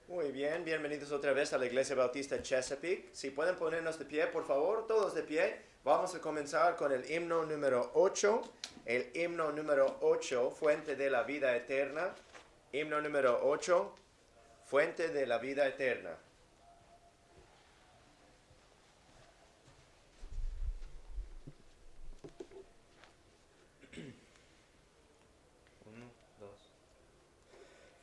Muy bien, bienvenidos otra vez a la Iglesia Bautista Chesapeake. Si pueden ponernos de pie, por favor, todos de pie. Vamos a comenzar con el himno número 8. El himno número 8, Fuente de la Vida Eterna. Himno número 8, Fuente de la Vida Eterna. Uno, dos.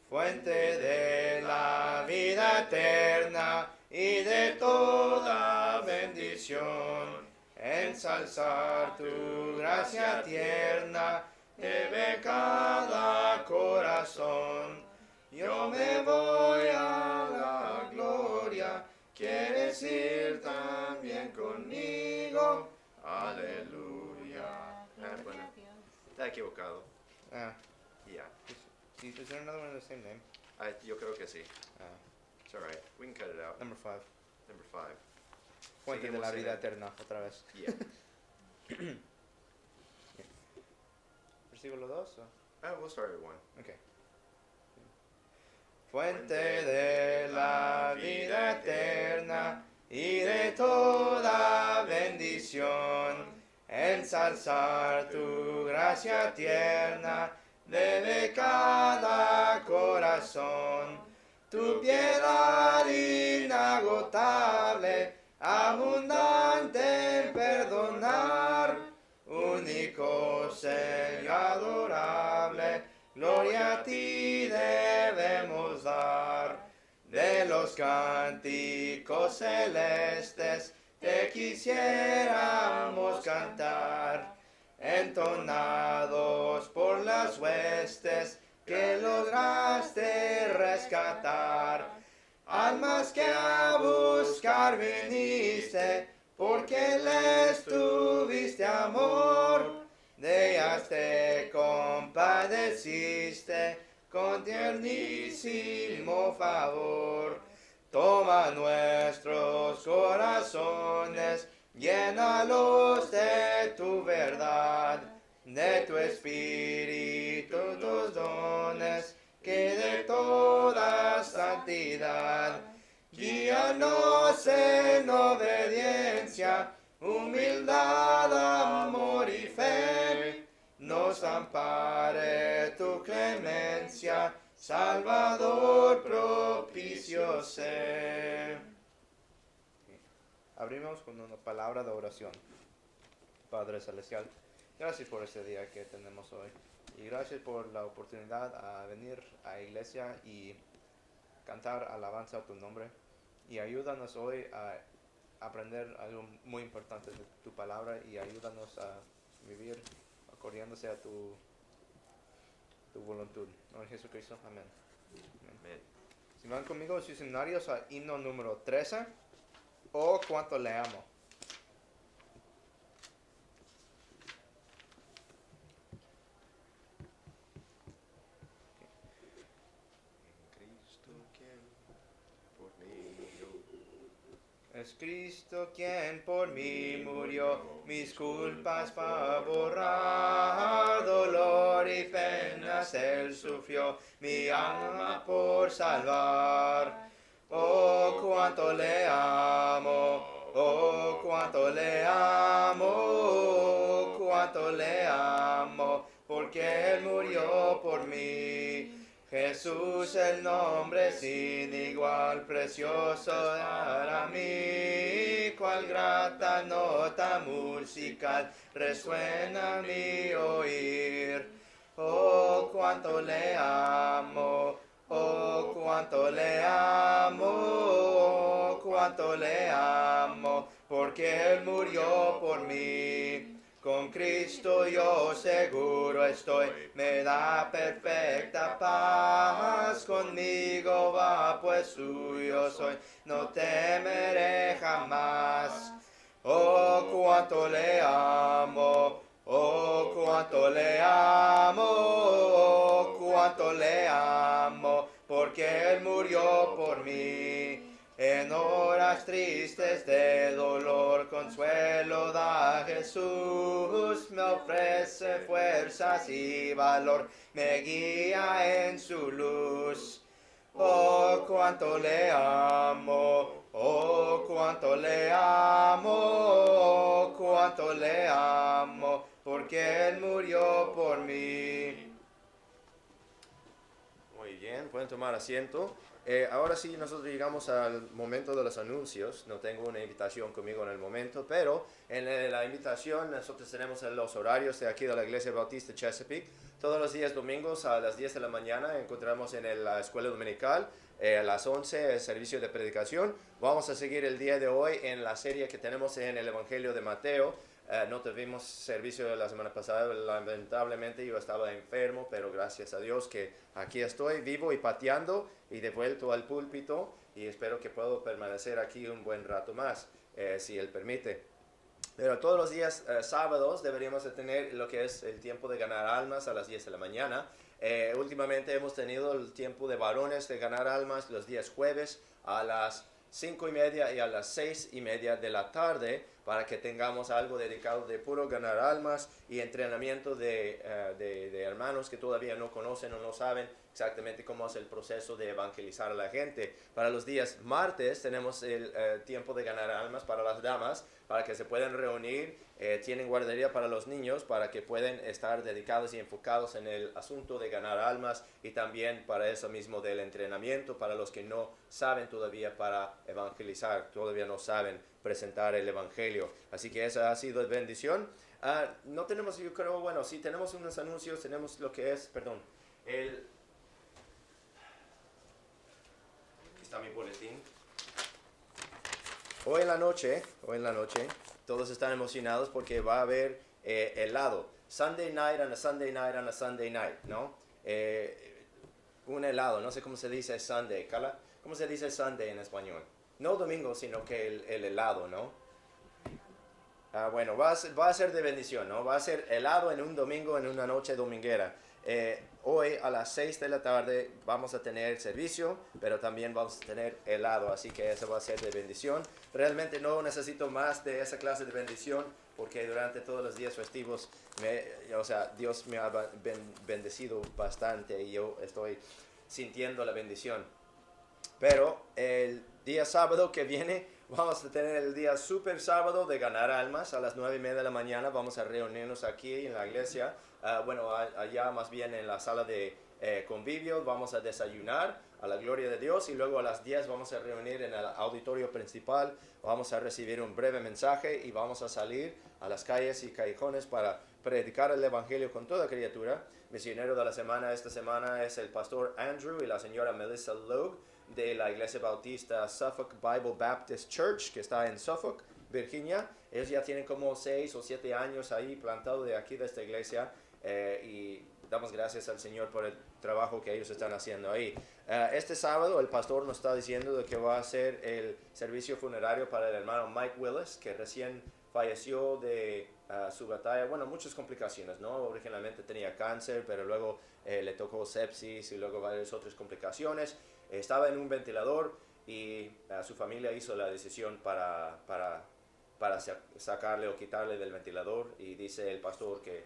Fuente de la vida eterna y de toda bendición, ensalzar tu gracia tierna debe cada corazón. Yo me voy a la gloria, ¿quieres ir también conmigo? Aleluya. Bueno, está equivocado. Ya. Is there another one of the same name? Yo creo que sí. It's alright. We can cut it out. Number 5. Number 5. Fuente de la vida eterna, otra vez. Yeah. ¿Versículo 2? We'll start at 1. Okay. Fuente de la vida eterna y de toda bendición, ensalzar tu gracia tierna debe cada corazón. Tu piedad inagotable, abundante en perdonar, único Señor adorable, gloria a ti debemos dar. De los cánticos celestes te quisiéramos cantar, entonados por las huestes que lograste rescatar. Almas que a buscar viniste, porque les tuviste amor, de ellas te compadeciste con tiernísimo favor. Toma nuestros corazones, llénalos de tu verdad, de tu espíritu tus dones, que de toda santidad. Guíanos en obediencia, humildad, amor y fe. Nos ampare tu clemencia, Salvador propicio sé. Abrimos con una palabra de oración. Padre Celestial, gracias por este día que tenemos hoy. Y gracias por la oportunidad a venir a la iglesia y cantar alabanza a tu nombre. Y ayúdanos hoy a aprender algo muy importante de tu palabra y ayúdanos a vivir acordiéndose a tu voluntad. En Jesucristo, amén. Amén. Si van conmigo a sus seminarios a himno número 13, oh cuánto le amo. Es Cristo quien por mí murió, mis culpas para borrar, dolor y penas Él sufrió, mi alma por salvar. Oh, cuánto le amo, oh, cuánto le amo, oh, cuánto le amo, porque Él murió por mí. Jesús el nombre sin igual, precioso para mí, cual grata nota musical resuena mi oír. Oh, cuánto le amo, oh, cuánto le amo, oh, cuánto le amo, porque Él murió por mí. Con Cristo yo seguro estoy, me da perfecta paz, conmigo va pues suyo soy, no temeré jamás. Oh, cuánto le amo, oh, cuánto le amo, oh, cuánto le amo, porque Él murió por mí. En horas tristes de dolor, consuelo da Jesús, me ofrece fuerzas y valor, me guía en su luz. Oh, Oh, cuánto le amo, oh, cuánto le amo, oh, cuánto le amo, porque Él murió por mí. Muy bien, pueden tomar asiento. Ahora sí, nosotros llegamos al momento de los anuncios. No tengo una invitación conmigo en el momento, pero en la invitación nosotros tenemos los horarios de aquí de la Iglesia Bautista Chesapeake. Todos los días domingos a las 10 de la mañana encontramos en la escuela dominical. A las 11 el servicio de predicación. Vamos a seguir el día de hoy en la serie que tenemos en el Evangelio de Mateo. No tuvimos servicio la semana pasada, lamentablemente yo estaba enfermo, pero gracias a Dios que aquí estoy vivo y pateando y de vuelto al púlpito y espero que puedo permanecer aquí un buen rato más, si Él permite. Pero todos los días sábados deberíamos de tener lo que es el tiempo de ganar almas a las 10 de la mañana. Últimamente hemos tenido el tiempo de varones de ganar almas los días jueves a las 5:30 y a las 6:30 de la tarde, para que tengamos algo dedicado de puro ganar almas y entrenamiento de hermanos que todavía no conocen o no saben exactamente cómo es el proceso de evangelizar a la gente. Para los días martes tenemos el tiempo de ganar almas para las damas, para que se puedan reunir, tienen guardería para los niños, para que puedan estar dedicados y enfocados en el asunto de ganar almas, y también para eso mismo del entrenamiento para los que no saben todavía para evangelizar, todavía no saben presentar el evangelio. Así que esa ha sido de bendición. No tenemos, yo creo, bueno, sí tenemos unos anuncios, tenemos lo que es, perdón, aquí está mi boletín. Hoy en la noche, todos están emocionados porque va a haber helado. Sunday night on a Sunday night on a Sunday night, ¿no? Un helado, no sé cómo se dice Sunday, Carla. ¿Cómo se dice Sunday en español? No domingo, sino que el helado, ¿no? Bueno, va a ser de bendición, ¿no? Va a ser helado en un domingo, en una noche dominguera. Hoy a las 6 de la tarde vamos a tener servicio, pero también vamos a tener helado, así que eso va a ser de bendición. Realmente no necesito más de esa clase de bendición, porque durante todos los días festivos, Dios me ha bendecido bastante y yo estoy sintiendo la bendición. Pero el día sábado que viene vamos a tener el día super sábado de ganar almas a las 9:30 de la mañana. Vamos a reunirnos aquí en la iglesia, allá más bien en la sala de convivio. Vamos a desayunar a la gloria de Dios y luego a las 10 vamos a reunir en el auditorio principal. Vamos a recibir un breve mensaje y vamos a salir a las calles y callejones para predicar el evangelio con toda criatura. Misionero de la semana esta semana es el pastor Andrew y la señora Melissa Logue de la Iglesia Bautista Suffolk Bible Baptist Church, que está en Suffolk, Virginia. Ellos ya tienen como 6 o 7 años ahí plantados de aquí de esta iglesia, y damos gracias al Señor por el trabajo que ellos están haciendo ahí. Este sábado el pastor nos está diciendo de que va a ser el servicio funerario para el hermano Mike Willis, que recién falleció de su batalla, bueno, muchas complicaciones, ¿no? Originalmente tenía cáncer, pero luego le tocó sepsis y luego varias otras complicaciones. Estaba en un ventilador y su familia hizo la decisión para sacarle o quitarle del ventilador, y dice el pastor que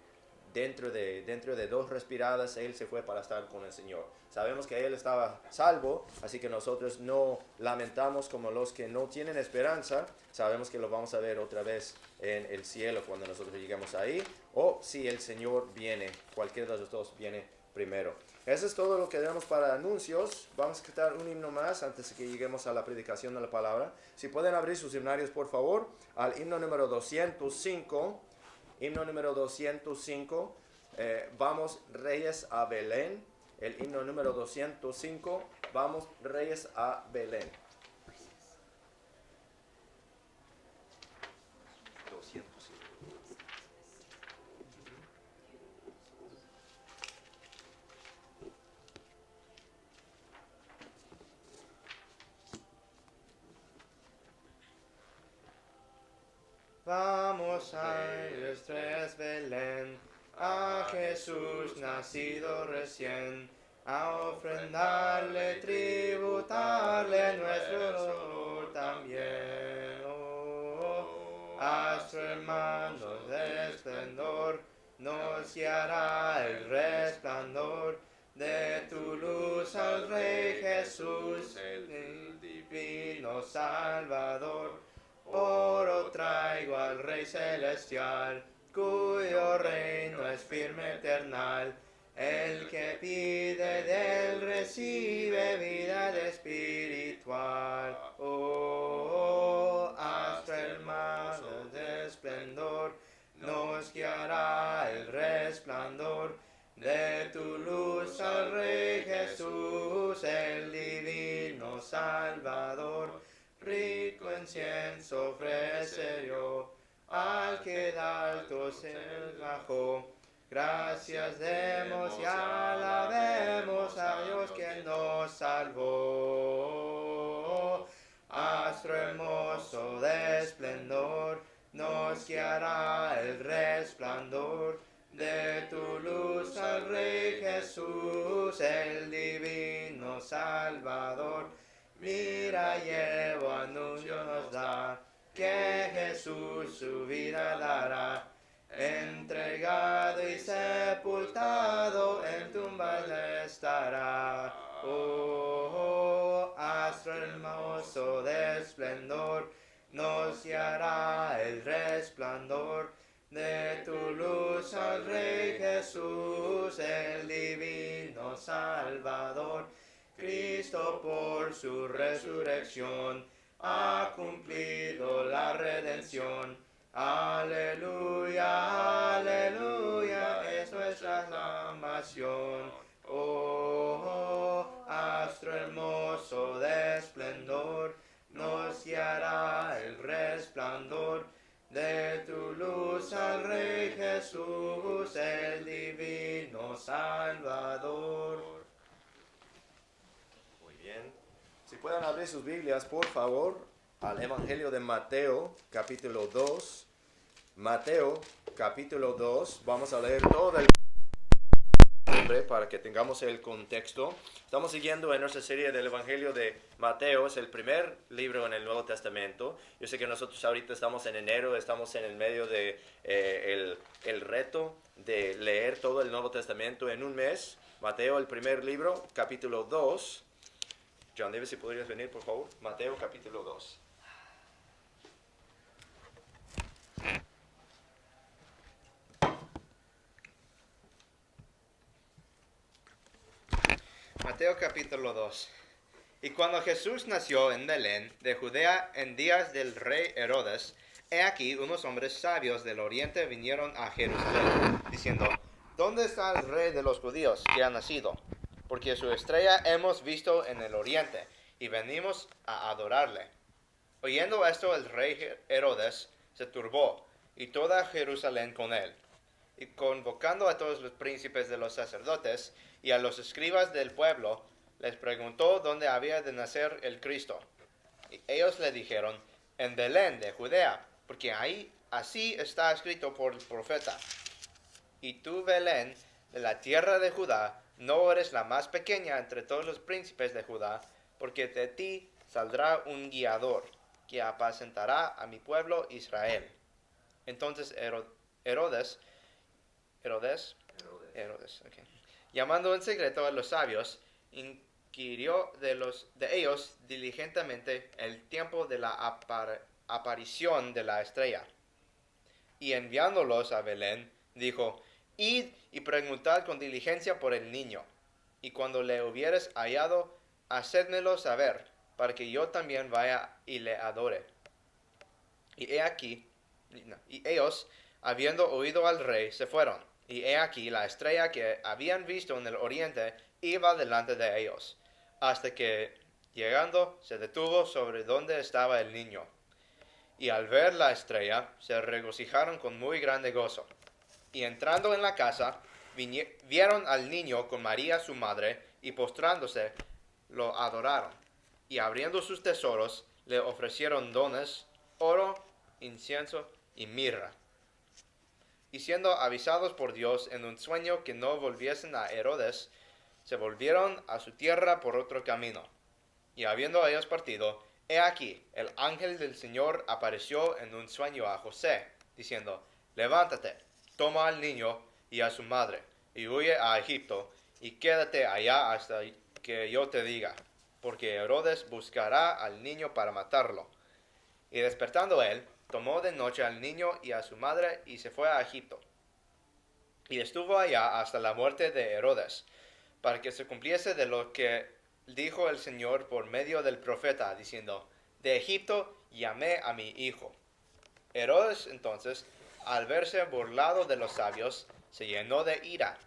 dentro de 2 respiradas él se fue para estar con el Señor. Sabemos que él estaba salvo, así que nosotros no lamentamos como los que no tienen esperanza. Sabemos que lo vamos a ver otra vez en el cielo cuando nosotros lleguemos ahí, o si el Señor viene, cualquiera de los dos viene primero. Eso es todo lo que tenemos para anuncios. Vamos a quitar un himno más antes de que lleguemos a la predicación de la palabra. Si pueden abrir sus himnarios, por favor, al himno número 205. Himno número 205. Vamos Reyes a Belén. El himno número 205. Vamos Reyes a Belén. 205. Vamos a tres Belén, a Jesús nacido recién, a ofrendarle, tributarle nuestro dolor también. Oh, astro hermano de esplendor, nos guiará el resplandor De tu luz al Rey Jesús, el divino Salvador. Oro traigo al Rey Celestial, cuyo reino es firme eternal. El que pide de él recibe vida espiritual. Oh, astro hermano de esplendor, nos guiará el resplandor de tu luz al Rey Jesús, el divino Salvador. Rico incienso ofrece yo al que de alto se bajó. Gracias demos y alabemos a Dios quien nos salvó. Astro hermoso de esplendor, nos guiará el resplandor de tu luz al Rey Jesús, el divino Salvador. Mira, llevo anuncio nos da, que Jesús su vida dará. Entregado y sepultado en tumbas estará. Oh, astro hermoso de esplendor, nos guiará el resplandor de tu luz al Rey Jesús, el divino Salvador. Cristo por su resurrección ha cumplido la redención. Aleluya, aleluya, es nuestra aclamación. Oh, astro hermoso de esplendor, nos guiará el resplandor de tu luz al Rey Jesús, el divino Salvador. Muy bien. Si pueden abrir sus Biblias, por favor, al Evangelio de Mateo, capítulo 2. Mateo, capítulo 2. Vamos a leer todo el para que tengamos el contexto. Estamos siguiendo en nuestra serie del Evangelio de Mateo. Es el primer libro en el Nuevo Testamento. Yo sé que nosotros ahorita estamos en enero, estamos en el medio de el reto de leer todo el Nuevo Testamento en un mes. Mateo, el primer libro, capítulo 2. John Davis, si podrías venir, por favor. Mateo, capítulo 2. Mateo capítulo 2. Y cuando Jesús nació en Belén de Judea en días del rey Herodes, he aquí unos hombres sabios del oriente vinieron a Jerusalén, diciendo: ¿Dónde está el rey de los judíos que ha nacido? Porque su estrella hemos visto en el oriente, y venimos a adorarle. Oyendo esto, el rey Herodes se turbó, y toda Jerusalén con él. Y convocando a todos los príncipes de los sacerdotes y a los escribas del pueblo, les preguntó dónde había de nacer el Cristo. Y ellos le dijeron: en Belén de Judea, porque ahí así está escrito por el profeta: y tú, Belén, de la tierra de Judá, no eres la más pequeña entre todos los príncipes de Judá, porque de ti saldrá un guiador, que apacentará a mi pueblo Israel. Entonces Herodes, okay, llamando en secreto a los sabios, inquirió de ellos diligentemente el tiempo de la aparición de la estrella. Y enviándolos a Belén, dijo: id y preguntad con diligencia por el niño, y cuando le hubieres hallado, hacedmelo saber, para que yo también vaya y le adore. Y ellos, habiendo oído al rey, se fueron. Y he aquí la estrella que habían visto en el oriente iba delante de ellos, hasta que, llegando, se detuvo sobre donde estaba el niño. Y al ver la estrella, se regocijaron con muy grande gozo. Y entrando en la casa, vieron al niño con María su madre, y postrándose, lo adoraron. Y abriendo sus tesoros, le ofrecieron dones, oro, incienso y mirra. Y siendo avisados por Dios en un sueño que no volviesen a Herodes, se volvieron a su tierra por otro camino. Y habiendo ellos partido, he aquí, el ángel del Señor apareció en un sueño a José, diciendo: levántate, toma al niño y a su madre, y huye a Egipto, y quédate allá hasta que yo te diga, porque Herodes buscará al niño para matarlo. Y despertando él, tomó de noche al niño y a su madre y se fue a Egipto. Y estuvo allá hasta la muerte de Herodes, para que se cumpliese de lo que dijo el Señor por medio del profeta, diciendo, de Egipto llamé a mi hijo. Herodes entonces, al verse burlado de los sabios, se llenó de ira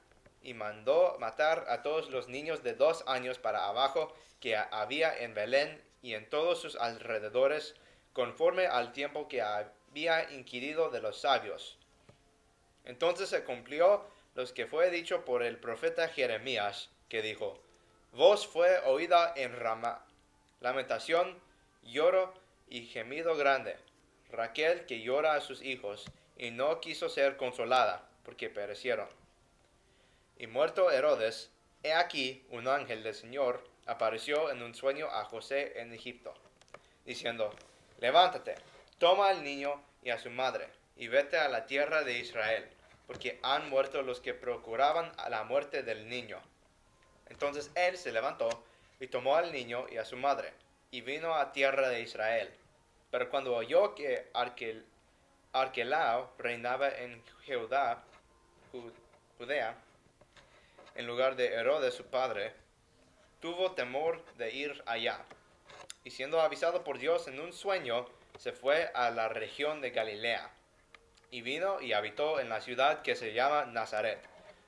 y mandó matar a todos los niños de 2 años para abajo que había en Belén y en todos sus alrededores, conforme al tiempo que había inquirido de los sabios. Entonces se cumplió lo que fue dicho por el profeta Jeremías, que dijo, voz fue oída en Ramá, lamentación, lloro y gemido grande. Raquel que llora a sus hijos, y no quiso ser consolada, porque perecieron. Y muerto Herodes, he aquí un ángel del Señor apareció en un sueño a José en Egipto, diciendo, levántate, toma al niño y a su madre, y vete a la tierra de Israel, porque han muerto los que procuraban la muerte del niño. Entonces él se levantó y tomó al niño y a su madre, y vino a tierra de Israel. Pero cuando oyó que Arquelao reinaba en Judea, en lugar de Herodes su padre, tuvo temor de ir allá. Y siendo avisado por Dios en un sueño, se fue a la región de Galilea. Y vino y habitó en la ciudad que se llama Nazaret,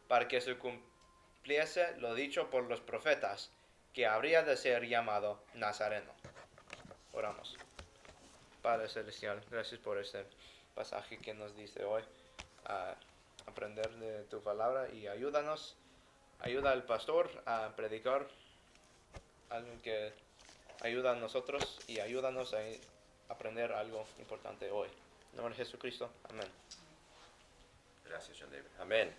para que se cumpliese lo dicho por los profetas, que habría de ser llamado Nazareno. Oramos. Padre Celestial, gracias por este pasaje que nos dice hoy a aprender de tu palabra y ayuda al pastor a predicar algo que ayuda a nosotros y ayúdanos a aprender algo importante hoy. En nombre de Jesucristo, amén. Gracias, John David. Amén.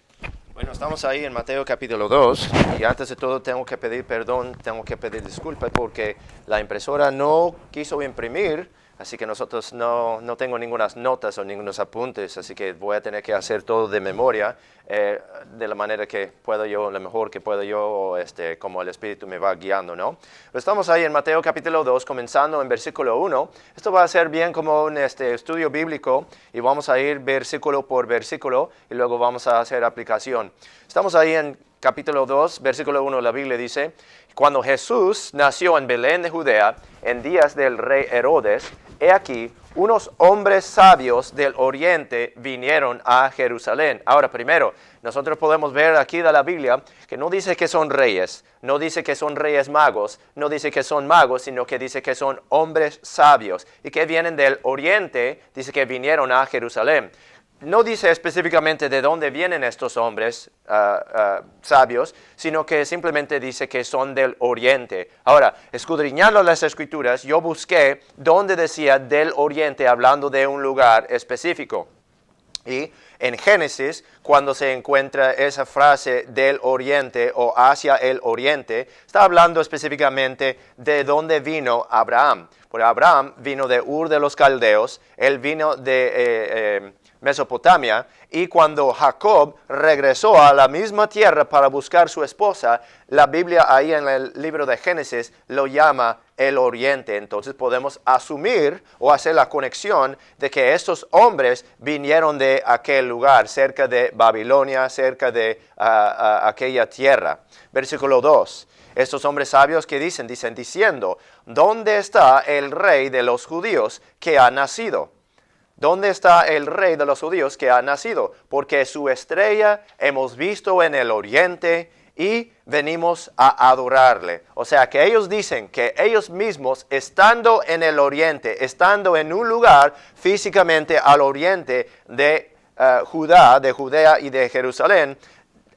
Bueno, estamos ahí en Mateo capítulo 2 y antes de todo tengo que pedir perdón, tengo que pedir disculpas porque la impresora no quiso imprimir. Así que nosotros no tengo ninguna notas o ningunos apuntes, así que voy a tener que hacer todo de memoria, de la manera que puedo yo, lo mejor que puedo yo, como el Espíritu me va guiando, ¿no? Pero estamos ahí en Mateo capítulo 2, comenzando en versículo 1. Esto va a ser bien como un estudio bíblico y vamos a ir versículo por versículo y luego vamos a hacer aplicación. Estamos ahí en capítulo 2, versículo 1, la Biblia dice, cuando Jesús nació en Belén de Judea, en días del rey Herodes, he aquí, unos hombres sabios del oriente vinieron a Jerusalén. Ahora, primero, nosotros podemos ver aquí de la Biblia que no dice que son reyes, no dice que son reyes magos, no dice que son magos, sino que dice que son hombres sabios y que vienen del oriente, dice que vinieron a Jerusalén. No dice específicamente de dónde vienen estos hombres sabios, sino que simplemente dice que son del oriente. Ahora, escudriñando las escrituras, yo busqué dónde decía del oriente, hablando de un lugar específico. Y en Génesis, cuando se encuentra esa frase del oriente o hacia el oriente, está hablando específicamente de dónde vino Abraham. Porque Abraham vino de Ur de los Caldeos, él vino de Mesopotamia, y cuando Jacob regresó a la misma tierra para buscar su esposa, la Biblia ahí en el libro de Génesis lo llama el oriente. Entonces podemos asumir o hacer la conexión de que estos hombres vinieron de aquel lugar, cerca de Babilonia, cerca de aquella tierra. Versículo 2. Estos hombres sabios que dicen diciendo, ¿dónde está el rey de los judíos que ha nacido? ¿Dónde está el rey de los judíos que ha nacido? Porque su estrella hemos visto en el oriente y venimos a adorarle. O sea que ellos dicen que ellos mismos, estando en el oriente, estando en un lugar físicamente al oriente de Judea y de Jerusalén,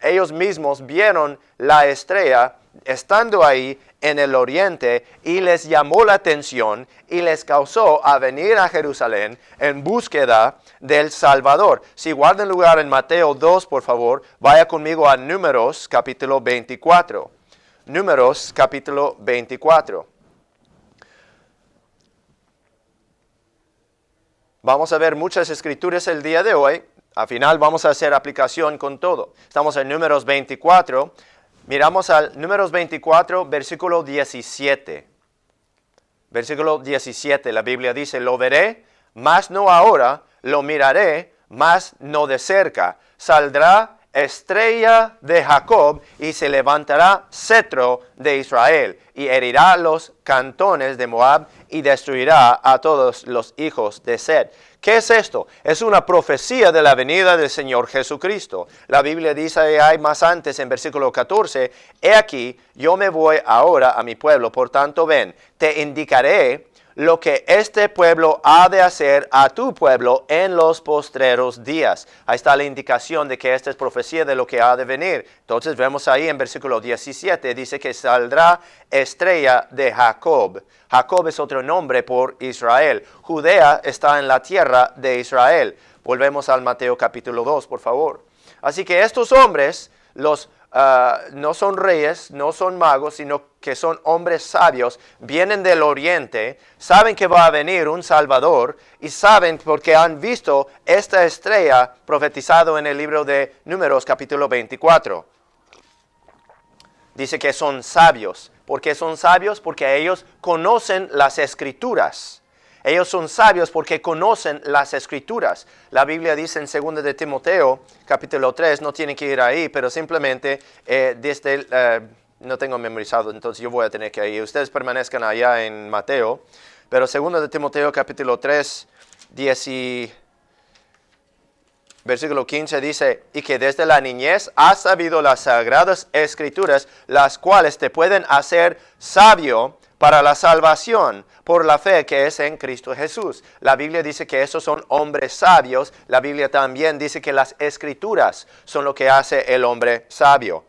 ellos mismos vieron la estrella estando ahí en el oriente y les llamó la atención y les causó a venir a Jerusalén en búsqueda del Salvador. Si guardan lugar en Mateo 2, por favor, vaya conmigo a Números capítulo 24. Números capítulo 24. Vamos a ver muchas escrituras el día de hoy. Al final vamos a hacer aplicación con todo. Estamos en Números 24. Miramos al Números 24, versículo 17. Versículo 17, la Biblia dice, lo veré, mas no ahora, lo miraré, mas no de cerca. Saldrá estrella de Jacob y se levantará cetro de Israel y herirá los cantones de Moab y destruirá a todos los hijos de Sed. ¿Qué es esto? Es una profecía de la venida del Señor Jesucristo. La Biblia dice ahí más antes en versículo 14, he aquí, yo me voy ahora a mi pueblo, por tanto ven, te indicaré lo que este pueblo ha de hacer a tu pueblo en los postreros días. Ahí está la indicación de que esta es profecía de lo que ha de venir. Entonces vemos ahí en versículo 17, dice que saldrá estrella de Jacob. Jacob es otro nombre por Israel. Judea está en la tierra de Israel. Volvemos al Mateo capítulo 2, por favor. Así que estos hombres, no son reyes, no son magos, sino que son hombres sabios, vienen del oriente, saben que va a venir un Salvador y saben porque han visto esta estrella profetizado en el libro de Números capítulo 24. Dice que son sabios. ¿Por qué son sabios? Porque ellos conocen las Escrituras. Ellos son sabios porque conocen las Escrituras. La Biblia dice en 2 de Timoteo, capítulo 3, no tienen que ir ahí, pero simplemente no tengo memorizado, entonces yo voy a tener que ir. Ustedes permanezcan allá en Mateo, pero 2 de Timoteo, capítulo 3, versículo 15 dice, y que desde la niñez has sabido las sagradas Escrituras, las cuales te pueden hacer sabio para la salvación por la fe que es en Cristo Jesús. La Biblia dice que esos son hombres sabios. La Biblia también dice que las Escrituras son lo que hace el hombre sabio.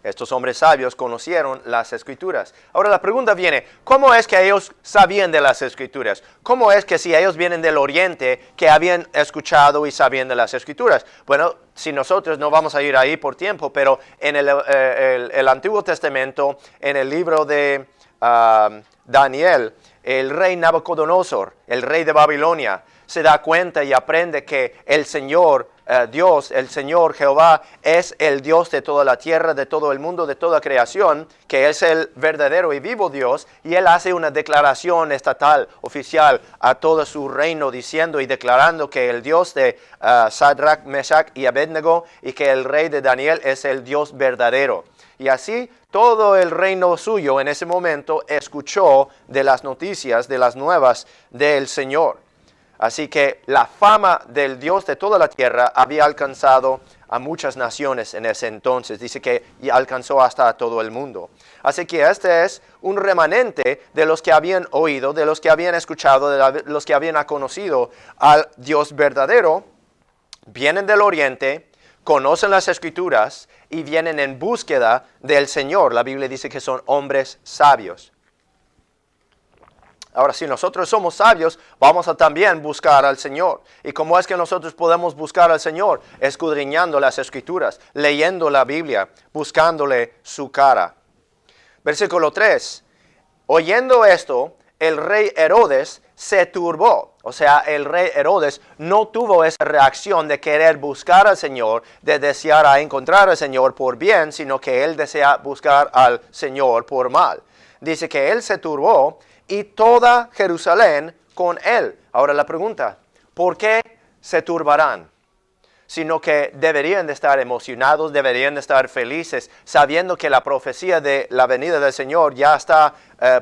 Estos hombres sabios conocieron las Escrituras. Ahora la pregunta viene, ¿cómo es que ellos sabían de las Escrituras? ¿Cómo es que si ellos vienen del Oriente, que habían escuchado y sabían de las Escrituras? Bueno, si nosotros no vamos a ir ahí por tiempo, pero en el Antiguo Testamento, en el libro de Daniel, el rey Nabucodonosor, el rey de Babilonia, se da cuenta y aprende que el Señor Dios, el Señor Jehová, es el Dios de toda la tierra, de todo el mundo, de toda creación, que es el verdadero y vivo Dios, y Él hace una declaración estatal, oficial, a todo su reino, diciendo y declarando que el Dios de Sadrach, Mesach y Abednego, y que el rey de Daniel es el Dios verdadero. Y así todo el reino suyo en ese momento escuchó de las noticias, de las nuevas del Señor. Así que la fama del Dios de toda la tierra había alcanzado a muchas naciones en ese entonces. Dice que alcanzó hasta a todo el mundo. Así que este es un remanente de los que habían oído, de los que habían escuchado, de los que habían conocido al Dios verdadero. Vienen del oriente, conocen las Escrituras y vienen en búsqueda del Señor. La Biblia dice que son hombres sabios. Ahora, si nosotros somos sabios, vamos a también buscar al Señor. ¿Y cómo es que nosotros podemos buscar al Señor? Escudriñando las Escrituras, leyendo la Biblia, buscándole su cara. Versículo 3. Oyendo esto, el rey Herodes se turbó. O sea, el rey Herodes no tuvo esa reacción de querer buscar al Señor, de desear a encontrar al Señor por bien, sino que él desea buscar al Señor por mal. Dice que él se turbó y toda Jerusalén con él. Ahora la pregunta, ¿por qué se turbarán? Sino que deberían de estar emocionados, deberían de estar felices, sabiendo que la profecía de la venida del Señor ya está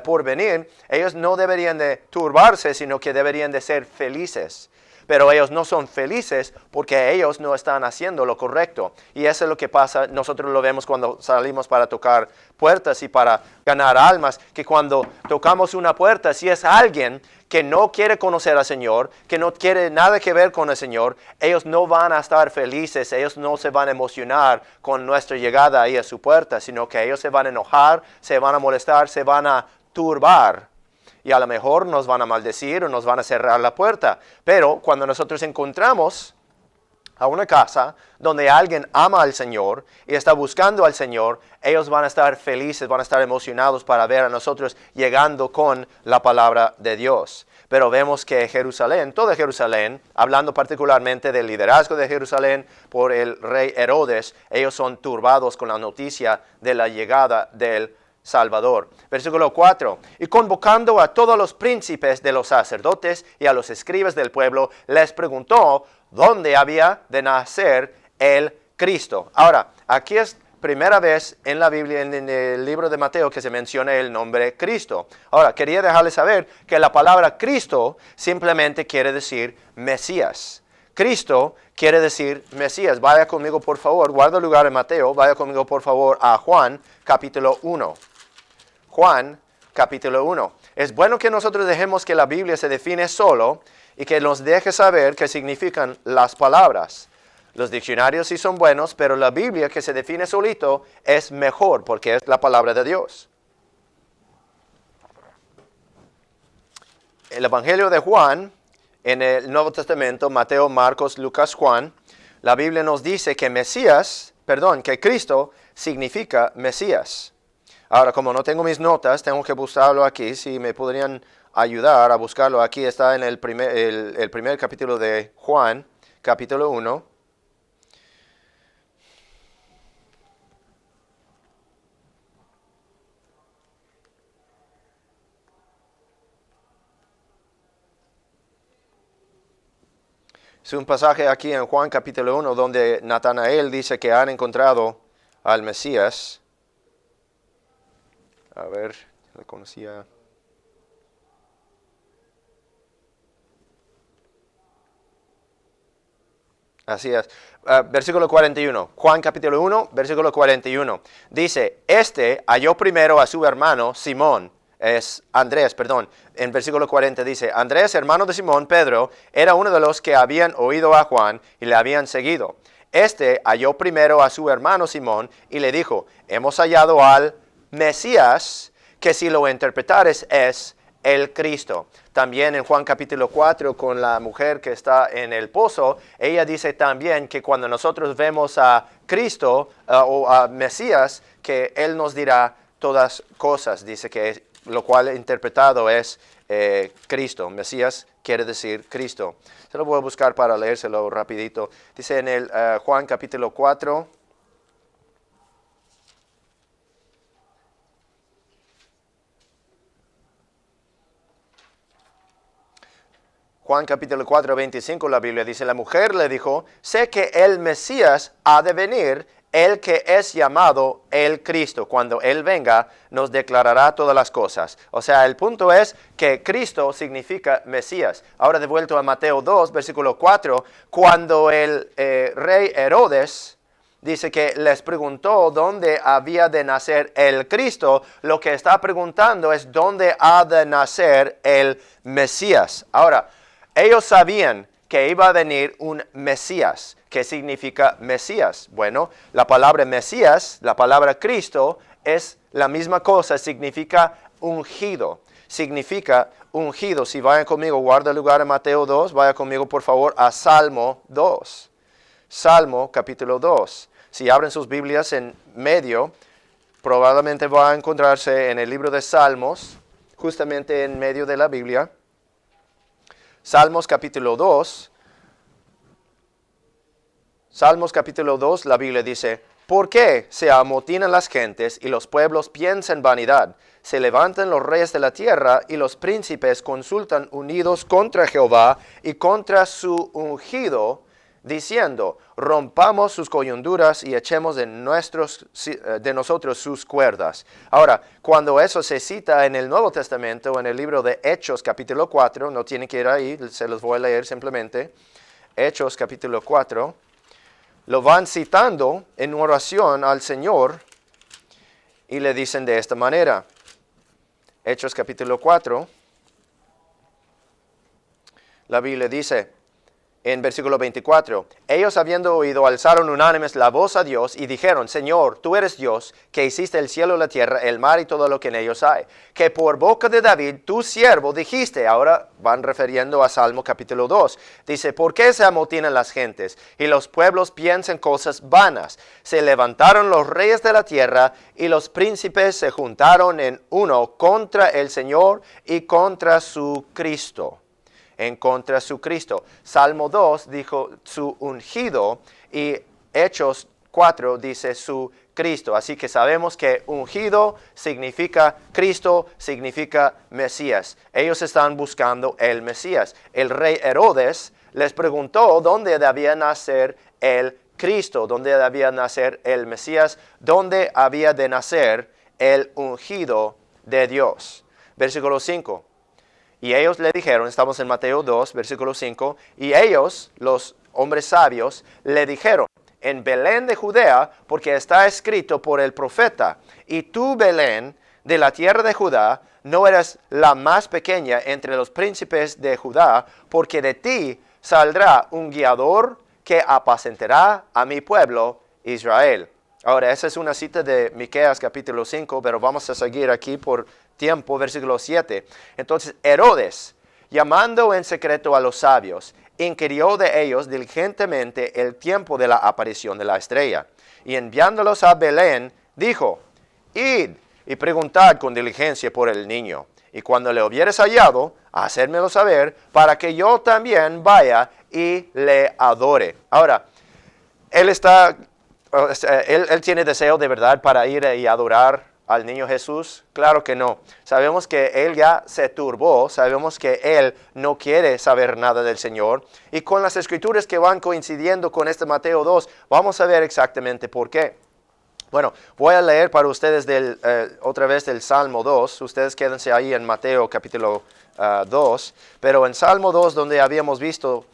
por venir. Ellos no deberían de turbarse, sino que deberían de ser felices. Pero ellos no son felices porque ellos no están haciendo lo correcto. Y eso es lo que pasa, nosotros lo vemos cuando salimos para tocar puertas y para ganar almas, que cuando tocamos una puerta, si es alguien que no quiere conocer al Señor, que no quiere nada que ver con el Señor, ellos no van a estar felices, ellos no se van a emocionar con nuestra llegada ahí a su puerta, sino que ellos se van a enojar, se van a molestar, se van a turbar. Y a lo mejor nos van a maldecir o nos van a cerrar la puerta. Pero cuando nosotros encontramos a una casa donde alguien ama al Señor y está buscando al Señor, ellos van a estar felices, van a estar emocionados para ver a nosotros llegando con la palabra de Dios. Pero vemos que Jerusalén, toda Jerusalén, hablando particularmente del liderazgo de Jerusalén por el rey Herodes, ellos son turbados con la noticia de la llegada del Salvador. Versículo 4. Y convocando a todos los príncipes de los sacerdotes y a los escribas del pueblo, les preguntó dónde había de nacer el Cristo. Ahora, aquí es primera vez en la Biblia, en el libro de Mateo, que se menciona el nombre Cristo. Ahora, quería dejarles saber que la palabra Cristo simplemente quiere decir Mesías. Cristo quiere decir Mesías. Vaya conmigo, por favor, guarda lugar en Mateo, vaya conmigo, por favor, a Juan, capítulo 1. Juan, capítulo 1. Es bueno que nosotros dejemos que la Biblia se define solo y que nos deje saber qué significan las palabras. Los diccionarios sí son buenos, pero la Biblia que se define solito es mejor porque es la palabra de Dios. El Evangelio de Juan, en el Nuevo Testamento, Mateo, Marcos, Lucas, Juan, la Biblia nos dice que que Cristo significa Mesías. Ahora, como no tengo mis notas, tengo que buscarlo aquí. Si me podrían ayudar a buscarlo, aquí está en el primer capítulo de Juan, capítulo 1. Es un pasaje aquí en Juan capítulo 1 donde Natanael dice que han encontrado al Mesías. A ver, le conocía. Así es. Versículo 41. Juan capítulo 1, versículo 41. Dice, halló primero a su hermano Simón. Es Andrés, perdón. En versículo 40 dice, Andrés, hermano de Simón, Pedro, era uno de los que habían oído a Juan y le habían seguido. Halló primero a su hermano Simón y le dijo, hemos hallado al Mesías, que si lo interpretares es el Cristo. También en Juan capítulo 4 con la mujer que está en el pozo, ella dice también que cuando nosotros vemos a Cristo o a Mesías, que Él nos dirá todas cosas. Dice que lo cual interpretado es Cristo. Mesías quiere decir Cristo. Se lo voy a buscar para leérselo rapidito. Dice en el Juan capítulo 4. Juan capítulo 4, 25, la Biblia dice, la mujer le dijo, sé que el Mesías ha de venir, el que es llamado el Cristo. Cuando Él venga, nos declarará todas las cosas. O sea, el punto es que Cristo significa Mesías. Ahora de vuelta a Mateo 2, versículo 4, cuando el rey Herodes dice que les preguntó dónde había de nacer el Cristo, lo que está preguntando es dónde ha de nacer el Mesías. Ahora, ellos sabían que iba a venir un Mesías. ¿Qué significa Mesías? Bueno, la palabra Mesías, la palabra Cristo, es la misma cosa, significa ungido. Significa ungido. Si vayan conmigo, guarda lugar en Mateo 2, vaya conmigo por favor a Salmo 2. Salmo capítulo 2. Si abren sus Biblias en medio, probablemente va a encontrarse en el libro de Salmos, justamente en medio de la Biblia. Salmos capítulo 2. Salmos capítulo 2, la Biblia dice, ¿por qué se amotinan las gentes y los pueblos piensan vanidad? Se levantan los reyes de la tierra y los príncipes consultan unidos contra Jehová y contra su ungido, diciendo, rompamos sus coyunturas y echemos de nosotros sus cuerdas. Ahora, cuando eso se cita en el Nuevo Testamento, en el libro de Hechos capítulo 4, no tienen que ir ahí, se los voy a leer simplemente. Hechos capítulo 4, lo van citando en oración al Señor y le dicen de esta manera. Hechos capítulo 4, la Biblia dice, En versículo 24, ellos habiendo oído alzaron unánimes la voz a Dios y dijeron, Señor, tú eres Dios, que hiciste el cielo, la tierra, el mar y todo lo que en ellos hay, que por boca de David, tu siervo, dijiste. Ahora van refiriendo a Salmo capítulo 2. Dice, ¿por qué se amotinan las gentes y los pueblos piensan cosas vanas? Se levantaron los reyes de la tierra y los príncipes se juntaron en uno contra el Señor y contra su Cristo. En contra de su Cristo. Salmo 2 dijo su ungido y Hechos 4 dice su Cristo. Así que sabemos que ungido significa Cristo, significa Mesías. Ellos están buscando el Mesías. El rey Herodes les preguntó dónde debía nacer el Cristo, dónde debía nacer el Mesías, dónde había de nacer el ungido de Dios. Versículo 5. Y ellos le dijeron, estamos en Mateo 2, versículo 5, y ellos, los hombres sabios, le dijeron, en Belén de Judea, porque está escrito por el profeta, y tú, Belén, de la tierra de Judá, no eres la más pequeña entre los príncipes de Judá, porque de ti saldrá un guiador que apacentará a mi pueblo Israel. Ahora, esa es una cita de Miqueas capítulo 5, pero vamos a seguir aquí por tiempo, versículo 7. Entonces, Herodes, llamando en secreto a los sabios, inquirió de ellos diligentemente el tiempo de la aparición de la estrella. Y enviándolos a Belén, dijo, id y preguntad con diligencia por el niño. Y cuando le hubieres hallado, hacérmelo saber, para que yo también vaya y le adore. Ahora, él tiene deseo de verdad para ir y adorar al niño Jesús. Claro que no. Sabemos que él ya se turbó, sabemos que él no quiere saber nada del Señor. Y con las escrituras que van coincidiendo con este Mateo 2, vamos a ver exactamente por qué. Bueno, voy a leer para ustedes otra vez del Salmo 2. Ustedes quédense ahí en Mateo capítulo 2. Pero en Salmo 2, donde habíamos visto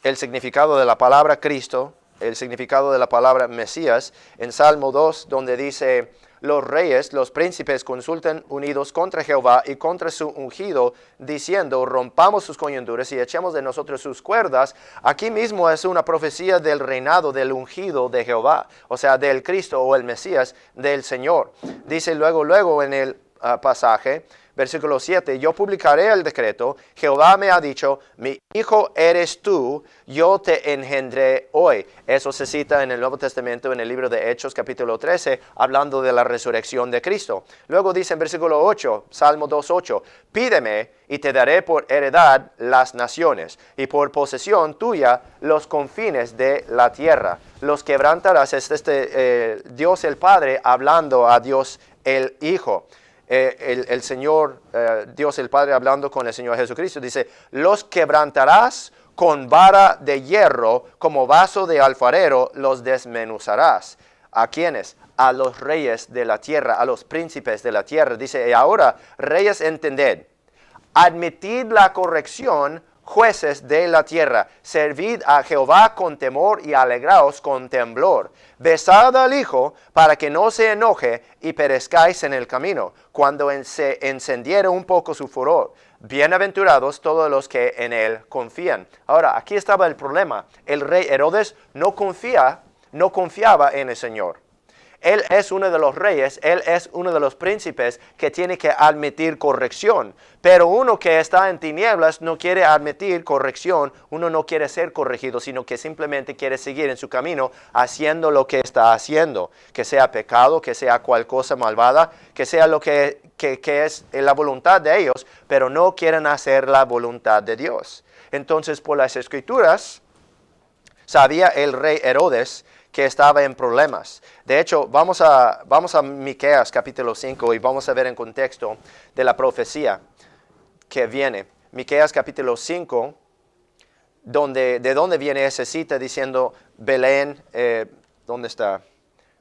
el significado de la palabra Cristo, el significado de la palabra Mesías, en Salmo 2, donde dice, los reyes, los príncipes consultan unidos contra Jehová y contra su ungido, diciendo, rompamos sus coyunturas y echemos de nosotros sus cuerdas. Aquí mismo es una profecía del reinado del ungido de Jehová, o sea, del Cristo o el Mesías del Señor. Dice luego en el pasaje, versículo 7, yo publicaré el decreto, Jehová me ha dicho, mi hijo eres tú, yo te engendré hoy. Eso se cita en el Nuevo Testamento, en el libro de Hechos, capítulo 13, hablando de la resurrección de Cristo. Luego dice en versículo 8, Salmo 2:8, pídeme y te daré por heredad las naciones, y por posesión tuya los confines de la tierra. Los quebrantarás, es Dios el Padre hablando a Dios el Hijo. El Señor, Dios el Padre hablando con el Señor Jesucristo, dice, los quebrantarás con vara de hierro, como vaso de alfarero los desmenuzarás. ¿A quiénes? A los reyes de la tierra, a los príncipes de la tierra. Dice, y ahora, reyes, entended, admitid la corrección, jueces de la tierra, servid a Jehová con temor y alegraos con temblor. Besad al Hijo para que no se enoje y perezcáis en el camino, cuando se encendiere un poco su furor. Bienaventurados todos los que en él confían. Ahora, aquí estaba el problema. El rey Herodes no confiaba en el Señor. Él es uno de los reyes, él es uno de los príncipes que tiene que admitir corrección. Pero uno que está en tinieblas no quiere admitir corrección, uno no quiere ser corregido, sino que simplemente quiere seguir en su camino haciendo lo que está haciendo. Que sea pecado, que sea cual cosa malvada, que sea lo que es la voluntad de ellos, pero no quieren hacer la voluntad de Dios. Entonces, por las Escrituras, sabía el rey Herodes que estaba en problemas. De hecho, vamos a Miqueas capítulo 5 y vamos a ver en contexto de la profecía que viene. Miqueas capítulo 5, de dónde viene esa cita diciendo Belén, ¿dónde está?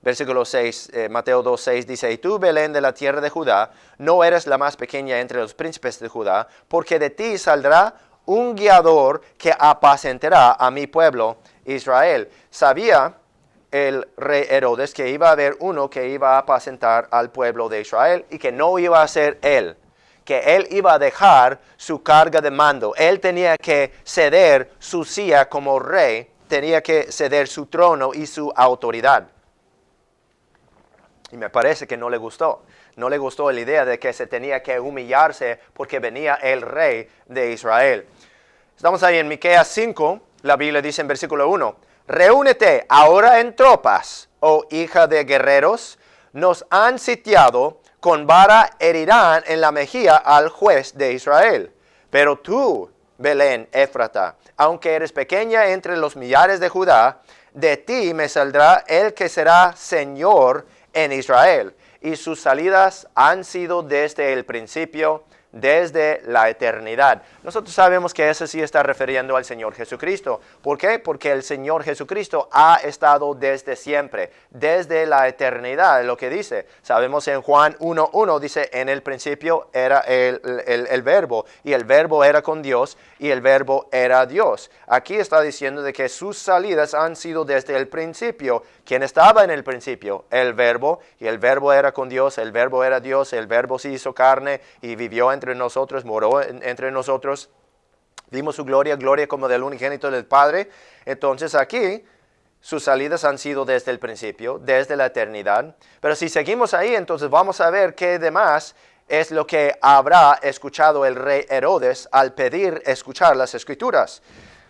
Versículo 6, Mateo 2:6 dice, y tú, Belén de la tierra de Judá, no eres la más pequeña entre los príncipes de Judá, porque de ti saldrá un guiador que apacentará a mi pueblo Israel. Sabía el rey Herodes que iba a haber uno que iba a apacentar al pueblo de Israel y que no iba a ser él, que él iba a dejar su carga de mando. Él tenía que ceder su silla como rey, tenía que ceder su trono y su autoridad. Y me parece que no le gustó. No le gustó la idea de que se tenía que humillarse porque venía el rey de Israel. Estamos ahí en Miqueas 5, la Biblia dice en versículo 1, reúnete ahora en tropas, oh hija de guerreros, nos han sitiado, con vara herirán en la mejilla al juez de Israel. Pero tú, Belén Éfrata, aunque eres pequeña entre los millares de Judá, de ti me saldrá el que será Señor en Israel, y sus salidas han sido desde el principio, desde la eternidad. Nosotros sabemos que eso sí está refiriendo al Señor Jesucristo. ¿Por qué? Porque el Señor Jesucristo ha estado desde siempre, desde la eternidad, lo que dice. Sabemos en Juan 1:1 dice, en el principio era el verbo, y el verbo era con Dios, y el verbo era Dios. Aquí está diciendo de que sus salidas han sido desde el principio. ¿Quién estaba en el principio? El verbo, y el verbo era con Dios, el verbo era Dios, el verbo se hizo carne y vivió entre nosotros, moró entre nosotros, vimos su gloria, gloria como del unigénito del Padre. Entonces aquí sus salidas han sido desde el principio, desde la eternidad. Pero si seguimos ahí, entonces vamos a ver qué demás es lo que habrá escuchado el rey Herodes al pedir escuchar las Escrituras.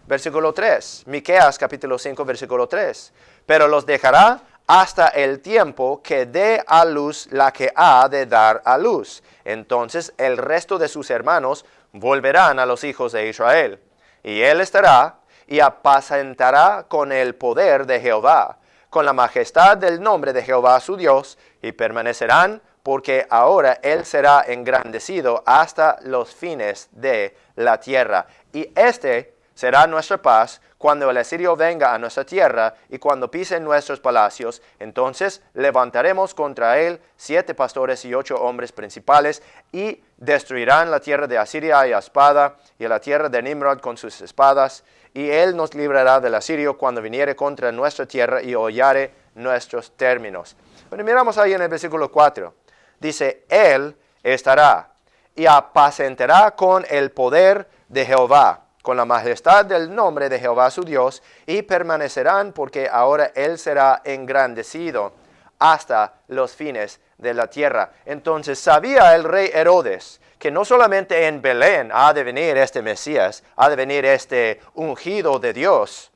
Versículo 3, Miqueas capítulo 5, versículo 3. Pero los dejará hasta el tiempo que dé a luz la que ha de dar a luz. Entonces el resto de sus hermanos volverán a los hijos de Israel. Y él estará y apacentará con el poder de Jehová, con la majestad del nombre de Jehová su Dios, y permanecerán, porque ahora él será engrandecido hasta los fines de la tierra. Y este será nuestra paz cuando el asirio venga a nuestra tierra y cuando pisen nuestros palacios. Entonces levantaremos contra él 7 pastores y 8 hombres principales, y destruirán la tierra de Asiria a espada, y la tierra de Nimrod con sus espadas. Y él nos librará del asirio cuando viniere contra nuestra tierra y hollare nuestros términos. Bueno, miramos ahí en el versículo 4. Dice, él estará y apacentará con el poder de Jehová, con la majestad del nombre de Jehová su Dios, y permanecerán, porque ahora él será engrandecido hasta los fines de la tierra. Entonces sabía el rey Herodes que no solamente en Belén ha de venir este Mesías, ha de venir este ungido de Dios,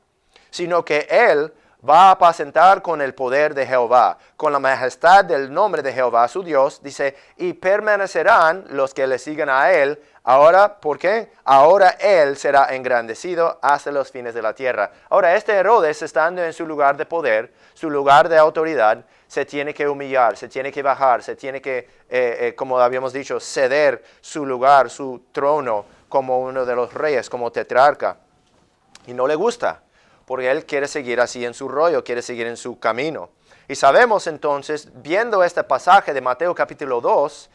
sino que él va a apacentar con el poder de Jehová, con la majestad del nombre de Jehová su Dios, dice, y permanecerán los que le sigan a él. Ahora, ¿por qué? Ahora él será engrandecido hasta los fines de la tierra. Ahora, este Herodes, estando en su lugar de poder, su lugar de autoridad, se tiene que humillar, se tiene que bajar, se tiene que, como habíamos dicho, ceder su lugar, su trono, como uno de los reyes, como tetrarca. Y no le gusta, porque él quiere seguir así en su rollo, quiere seguir en su camino. Y sabemos entonces, viendo este pasaje de Mateo capítulo 2,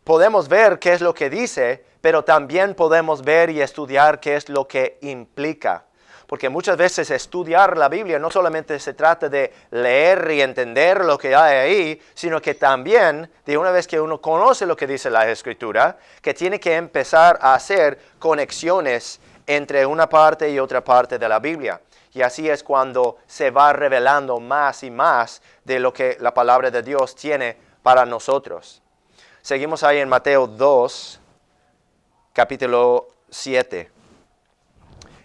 podemos ver qué es lo que dice, pero también podemos ver y estudiar qué es lo que implica. Porque muchas veces estudiar la Biblia no solamente se trata de leer y entender lo que hay ahí, sino que también, de una vez que uno conoce lo que dice la Escritura, que tiene que empezar a hacer conexiones entre una parte y otra parte de la Biblia. Y así es cuando se va revelando más y más de lo que la palabra de Dios tiene para nosotros. Seguimos ahí en Mateo 2, capítulo 7.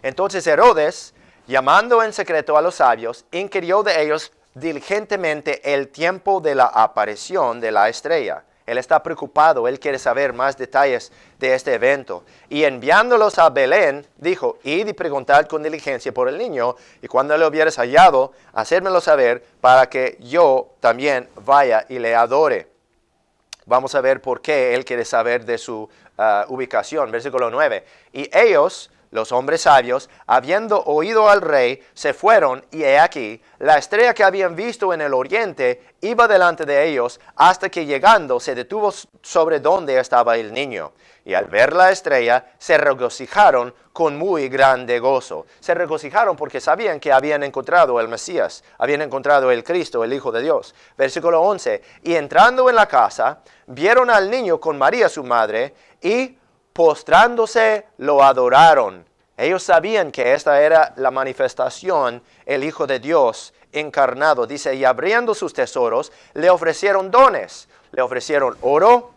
Entonces Herodes, llamando en secreto a los sabios, inquirió de ellos diligentemente el tiempo de la aparición de la estrella. Él está preocupado, él quiere saber más detalles de este evento. Y enviándolos a Belén, dijo, id y preguntad con diligencia por el niño, y cuando lo hubieres hallado, hacérmelo saber, para que yo también vaya y le adore. Vamos a ver por qué él quiere saber de su ubicación. Versículo 9. Y ellos Los hombres sabios, habiendo oído al rey, se fueron, y he aquí, la estrella que habían visto en el oriente iba delante de ellos, hasta que llegando se detuvo sobre donde estaba el niño. Y al ver la estrella, se regocijaron con muy grande gozo. Se regocijaron porque sabían que habían encontrado el Mesías, habían encontrado el Cristo, el Hijo de Dios. Versículo 11, y entrando en la casa, vieron al niño con María su madre, y postrándose lo adoraron. Ellos sabían que esta era la manifestación, el Hijo de Dios encarnado. Dice, y abriendo sus tesoros, le ofrecieron dones. Le ofrecieron oro,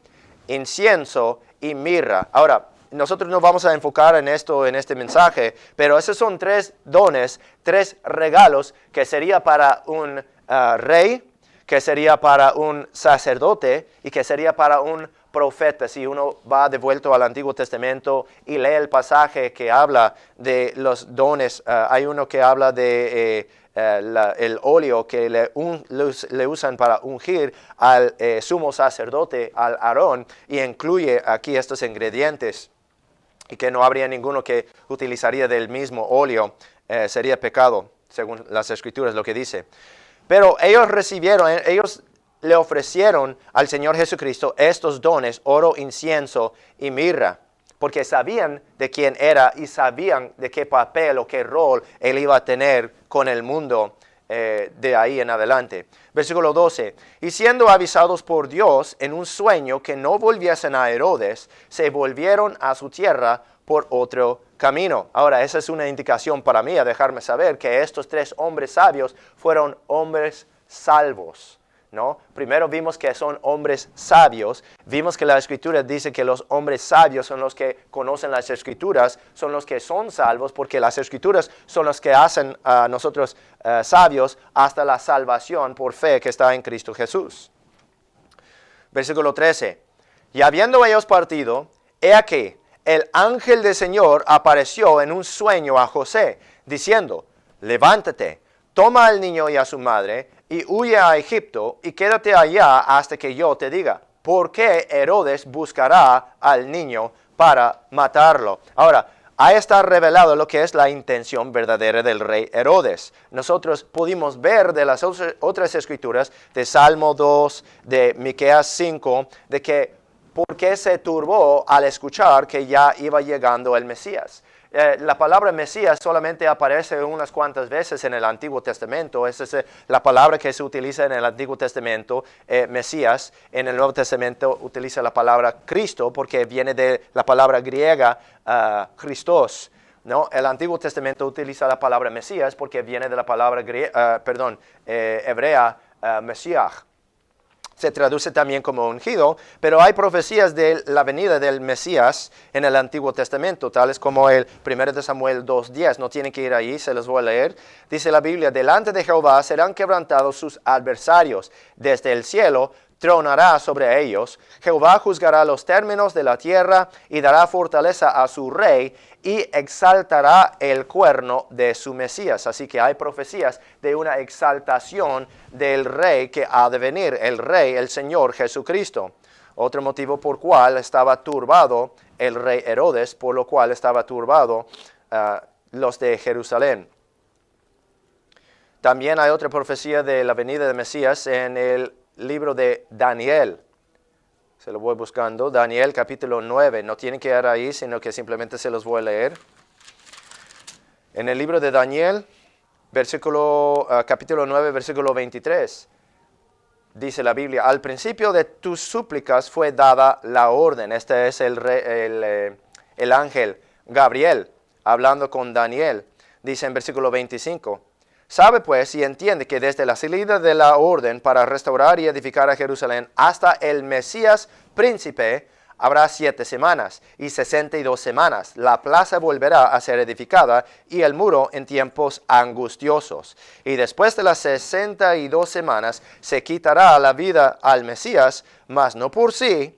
incienso y mirra. Ahora, nosotros nos vamos a enfocar en esto, en este mensaje, pero esos son 3 dones, 3 regalos que sería para un rey, que sería para un sacerdote y que sería para un profeta. Si uno va de vuelta al Antiguo Testamento y lee el pasaje que habla de los dones, hay uno que habla de el óleo que le usan para ungir al sumo sacerdote, al Aarón, y incluye aquí estos ingredientes, y que no habría ninguno que utilizaría del mismo óleo, sería pecado, según las Escrituras lo que dice. Pero ellos le ofrecieron al Señor Jesucristo estos dones, oro, incienso y mirra, porque sabían de quién era y sabían de qué papel o qué rol él iba a tener con el mundo de ahí en adelante. Versículo 12, y siendo avisados por Dios en un sueño que no volviesen a Herodes, se volvieron a su tierra por otro camino. Ahora, esa es una indicación para mí a dejarme saber que estos 3 hombres sabios fueron hombres salvos, ¿no? Primero vimos que son hombres sabios, vimos que la Escritura dice que los hombres sabios son los que conocen las Escrituras, son los que son salvos, porque las Escrituras son los que hacen a nosotros sabios hasta la salvación por fe que está en Cristo Jesús. Versículo 13, y habiendo ellos partido, he aquí, el ángel del Señor apareció en un sueño a José, diciendo, levántate, toma al niño y a su madre, y huye a Egipto, y quédate allá hasta que yo te diga, ¿por qué Herodes buscará al niño para matarlo? Ahora, ahí está revelado lo que es la intención verdadera del rey Herodes. Nosotros pudimos ver de las otras escrituras, de Salmo 2, de Miqueas 5, de que ¿por qué se turbó al escuchar que ya iba llegando el Mesías? La palabra Mesías solamente aparece unas cuantas veces en el Antiguo Testamento. Esa es la palabra que se utiliza en el Antiguo Testamento, Mesías. En el Nuevo Testamento utiliza la palabra Cristo porque viene de la palabra griega Christos, ¿no? El Antiguo Testamento utiliza la palabra Mesías porque viene de la palabra hebrea Mesías. Se traduce también como ungido, pero hay profecías de la venida del Mesías en el Antiguo Testamento, tales como el 1 de Samuel 2:10. No tienen que ir ahí, se los voy a leer. Dice la Biblia, delante de Jehová serán quebrantados sus adversarios. Desde el cielo tronará sobre ellos. Jehová juzgará los términos de la tierra y dará fortaleza a su rey y exaltará el cuerno de su Mesías. Así que hay profecías de una exaltación del rey que ha de venir, el rey, el Señor Jesucristo. Otro motivo por cual estaba turbado el rey Herodes, por lo cual estaba turbado los de Jerusalén. También hay otra profecía de la venida de Mesías en el libro de Daniel. Se lo voy buscando. Daniel capítulo 9. No tienen que ir ahí, sino que simplemente se los voy a leer. En el libro de Daniel, capítulo 9, versículo 23. Dice la Biblia, al principio de tus súplicas fue dada la orden. Este es el ángel Gabriel hablando con Daniel. Dice en versículo 25. Sabe pues y entiende que desde la salida de la orden para restaurar y edificar a Jerusalén hasta el Mesías príncipe habrá 7 semanas y 62 semanas. La plaza volverá a ser edificada y el muro en tiempos angustiosos. Y después de las 62 semanas se quitará la vida al Mesías, mas no por sí,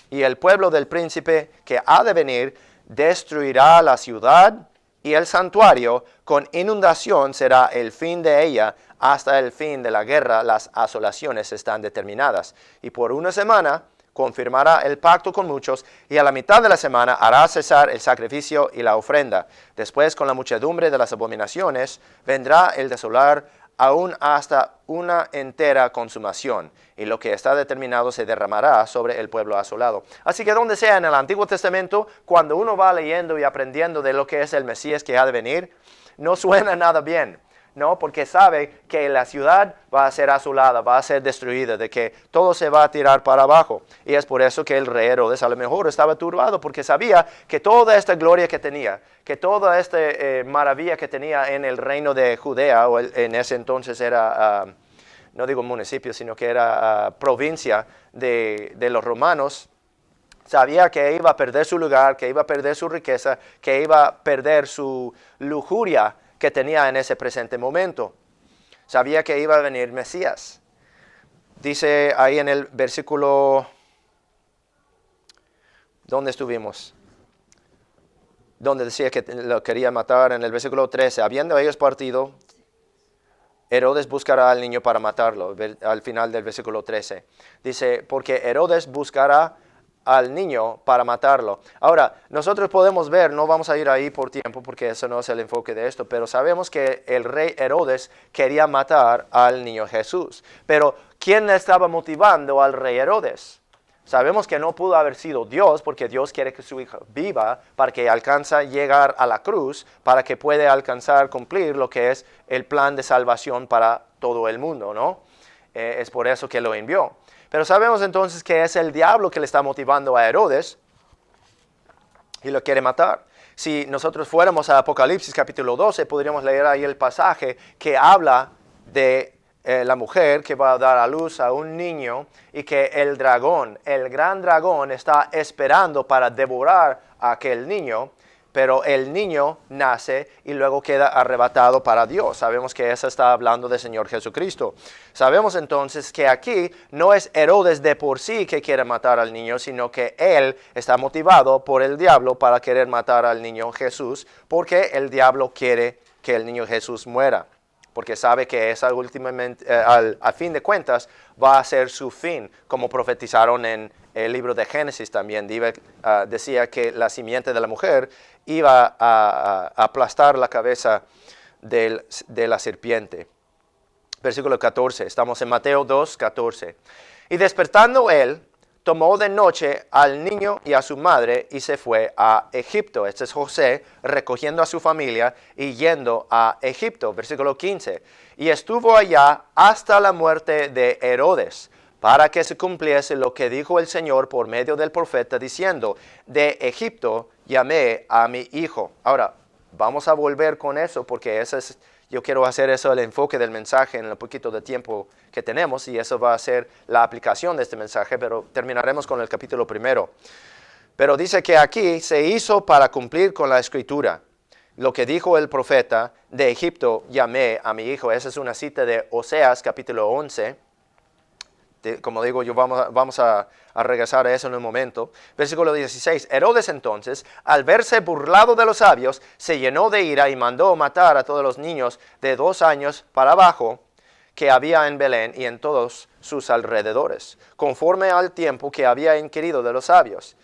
y el pueblo del príncipe que ha de venir destruirá la ciudad y el santuario. Con inundación será el fin de ella, hasta el fin de la guerra las asolaciones están determinadas. Y por una semana confirmará el pacto con muchos, y a la mitad de la semana hará cesar el sacrificio y la ofrenda. Después, con la muchedumbre de las abominaciones, vendrá el desolar aún hasta una entera consumación, y lo que está determinado se derramará sobre el pueblo asolado. Así que donde sea en el Antiguo Testamento, cuando uno va leyendo y aprendiendo de lo que es el Mesías que ha de venir, no suena nada bien, ¿no? Porque sabe que la ciudad va a ser asolada, va a ser destruida, de que todo se va a tirar para abajo. Y es por eso que el rey Herodes a lo mejor estaba turbado, porque sabía que toda esta gloria que tenía, que toda esta maravilla que tenía en el reino de Judea, o en ese entonces era, no digo municipio, sino que era provincia de los romanos, sabía que iba a perder su lugar, que iba a perder su riqueza, que iba a perder su lujuria que tenía en ese presente momento. Sabía que iba a venir Mesías. Dice ahí en el versículo, ¿dónde estuvimos? Donde decía que lo quería matar, en el versículo 13. Habiendo ellos partido, Herodes buscará al niño para matarlo, al final del versículo 13. Dice, porque Herodes buscará al niño para matarlo. Ahora, nosotros podemos ver, no vamos a ir ahí por tiempo porque eso no es el enfoque de esto, pero sabemos que el rey Herodes quería matar al niño Jesús. Pero, ¿quién estaba motivando al rey Herodes? Sabemos que no pudo haber sido Dios, porque Dios quiere que su hijo viva para que alcance a llegar a la cruz, para que pueda alcanzar, cumplir lo que es el plan de salvación para todo el mundo, ¿no? Es por eso que lo envió. Pero sabemos entonces que es el diablo que le está motivando a Herodes y lo quiere matar. Si nosotros fuéramos a Apocalipsis capítulo 12, podríamos leer ahí el pasaje que habla de la mujer que va a dar a luz a un niño y que el dragón, el gran dragón, está esperando para devorar a aquel niño. Pero el niño nace y luego queda arrebatado para Dios. Sabemos que eso está hablando del Señor Jesucristo. Sabemos entonces que aquí no es Herodes de por sí que quiere matar al niño, sino que él está motivado por el diablo para querer matar al niño Jesús, porque el diablo quiere que el niño Jesús muera, porque sabe que esa últimamente, a fin de cuentas, va a ser su fin, como profetizaron en el libro de Génesis también. Decía que la simiente de la mujer iba a aplastar la cabeza de la serpiente. Versículo 14, estamos en Mateo 2, 14. Y despertando él, tomó de noche al niño y a su madre y se fue a Egipto. Este es José recogiendo a su familia y yendo a Egipto. Versículo 15. Y estuvo allá hasta la muerte de Herodes, para que se cumpliese lo que dijo el Señor por medio del profeta, diciendo, de Egipto llamé a mi hijo. Ahora, vamos a volver con eso, porque yo quiero hacer eso el enfoque del mensaje en el poquito de tiempo que tenemos, y eso va a ser la aplicación de este mensaje, pero terminaremos con el capítulo primero. Pero dice que aquí se hizo para cumplir con la Escritura. Lo que dijo el profeta, de Egipto llamé a mi hijo. Esa es una cita de Oseas capítulo 11. Como digo, vamos a regresar a eso en un momento. Versículo 16. Herodes entonces, al verse burlado de los sabios, se llenó de ira y mandó matar a todos los niños de 2 años para abajo que había en Belén y en todos sus alrededores, conforme al tiempo que había inquirido de los sabios.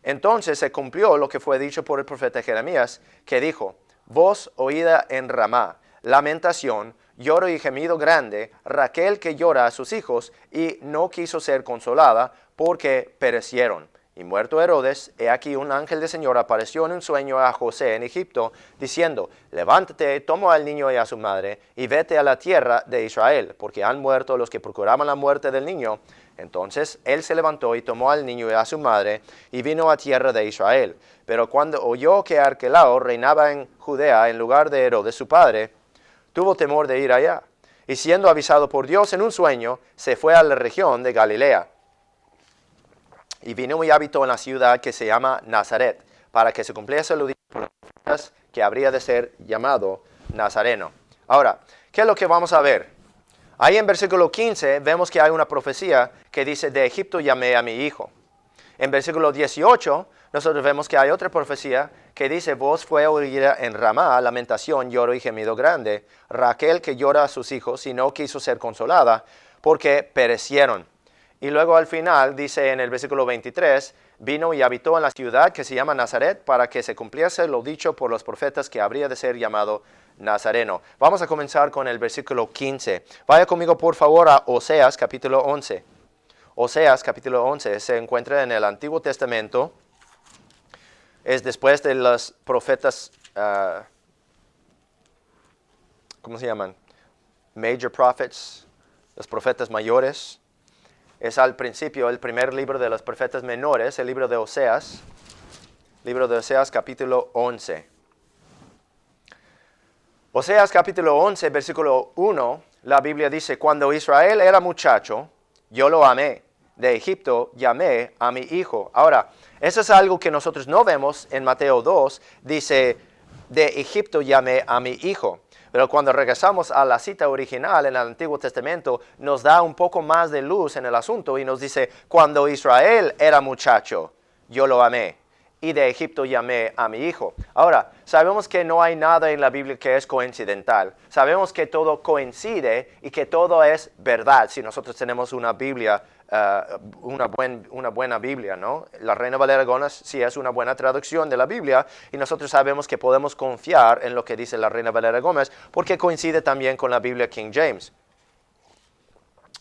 Entonces se cumplió lo que fue dicho por el profeta Jeremías, que dijo, voz oída en Ramá, lamentación, lloro y gemido grande, Raquel que llora a sus hijos y no quiso ser consolada porque perecieron. Y muerto Herodes, he aquí un ángel del Señor apareció en un sueño a José en Egipto, diciendo, levántate, toma al niño y a su madre, y vete a la tierra de Israel, porque han muerto los que procuraban la muerte del niño. Entonces él se levantó y tomó al niño y a su madre, y vino a tierra de Israel. Pero cuando oyó que Arquelao reinaba en Judea en lugar de Herodes su padre, tuvo temor de ir allá. Y siendo avisado por Dios en un sueño, se fue a la región de Galilea. Y vino y habitó en la ciudad que se llama Nazaret, para que se cumpliese lo dicho por los profetas, que habría de ser llamado Nazareno. Ahora, ¿qué es lo que vamos a ver? Ahí en versículo 15 vemos que hay una profecía que dice, de Egipto llamé a mi hijo. En versículo 18 nosotros vemos que hay otra profecía que dice, voz fue oída en Ramá, lamentación, lloro y gemido grande, Raquel que llora a sus hijos y no quiso ser consolada, porque perecieron. Y luego al final dice en el versículo 23, vino y habitó en la ciudad que se llama Nazaret para que se cumpliese lo dicho por los profetas que habría de ser llamado Nazareno. Vamos a comenzar con el versículo 15. Vaya conmigo por favor a Oseas capítulo 11. Oseas capítulo 11 se encuentra en el Antiguo Testamento. Es después de los profetas, ¿cómo se llaman? Major prophets, los profetas mayores. Es al principio el primer libro de los profetas menores, el libro de Oseas. Libro de Oseas capítulo 11. Oseas capítulo 11, versículo 1, la Biblia dice, cuando Israel era muchacho, yo lo amé. De Egipto llamé a mi hijo. Ahora, eso es algo que nosotros no vemos en Mateo 2. Dice, de Egipto llamé a mi hijo. Pero cuando regresamos a la cita original en el Antiguo Testamento, nos da un poco más de luz en el asunto y nos dice, cuando Israel era muchacho, yo lo amé. Y de Egipto llamé a mi hijo. Ahora, sabemos que no hay nada en la Biblia que es coincidental. Sabemos que todo coincide y que todo es verdad. Si nosotros tenemos una Biblia, una buena Biblia, ¿no? La Reina Valera Gómez sí es una buena traducción de la Biblia y nosotros sabemos que podemos confiar en lo que dice la Reina Valera Gómez porque coincide también con la Biblia King James.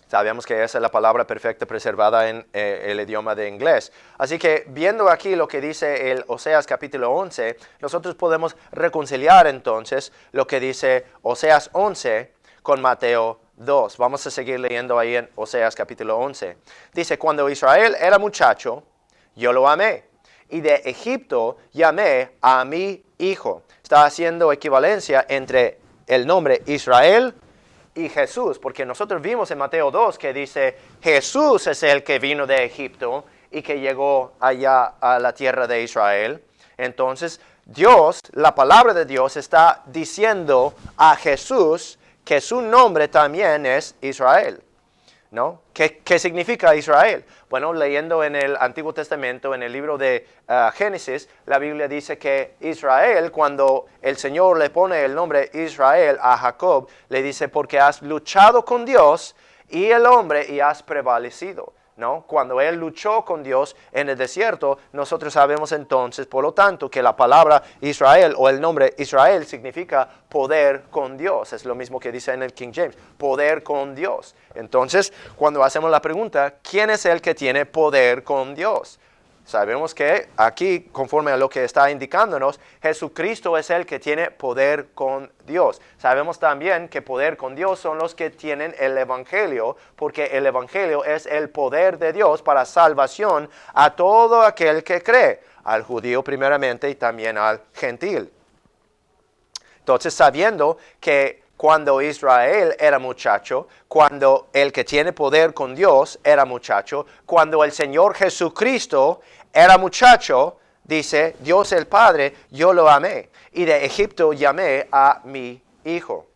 Sabemos que esa es la palabra perfecta preservada en el idioma de inglés. Así que viendo aquí lo que dice el Oseas capítulo 11, nosotros podemos reconciliar entonces lo que dice Oseas 11 con Mateo 2. Vamos a seguir leyendo ahí en Oseas capítulo 11. Dice, cuando Israel era muchacho, yo lo amé. Y de Egipto llamé a mi hijo. Está haciendo equivalencia entre el nombre Israel y Jesús, porque nosotros vimos en Mateo 2 que dice, Jesús es el que vino de Egipto y que llegó allá a la tierra de Israel. Entonces, Dios, la palabra de Dios está diciendo a Jesús que su nombre también es Israel, ¿no? ¿Qué significa Israel? Bueno, leyendo en el Antiguo Testamento, en el libro de Génesis, la Biblia dice que Israel, cuando el Señor le pone el nombre Israel a Jacob, le dice, porque has luchado con Dios y el hombre y has prevalecido, ¿no? Cuando él luchó con Dios en el desierto, nosotros sabemos entonces, por lo tanto, que la palabra Israel o el nombre Israel significa poder con Dios. Es lo mismo que dice en el King James, poder con Dios. Entonces, cuando hacemos la pregunta, ¿quién es el que tiene poder con Dios? Sabemos que aquí, conforme a lo que está indicándonos, Jesucristo es el que tiene poder con Dios. Sabemos también que poder con Dios son los que tienen el Evangelio, porque el Evangelio es el poder de Dios para salvación a todo aquel que cree, al judío primeramente y también al gentil. Entonces, sabiendo que cuando Israel era muchacho, cuando el que tiene poder con Dios era muchacho, cuando el Señor Jesucristo era muchacho, dice Dios el Padre, yo lo amé, y de Egipto llamé a mi hijo.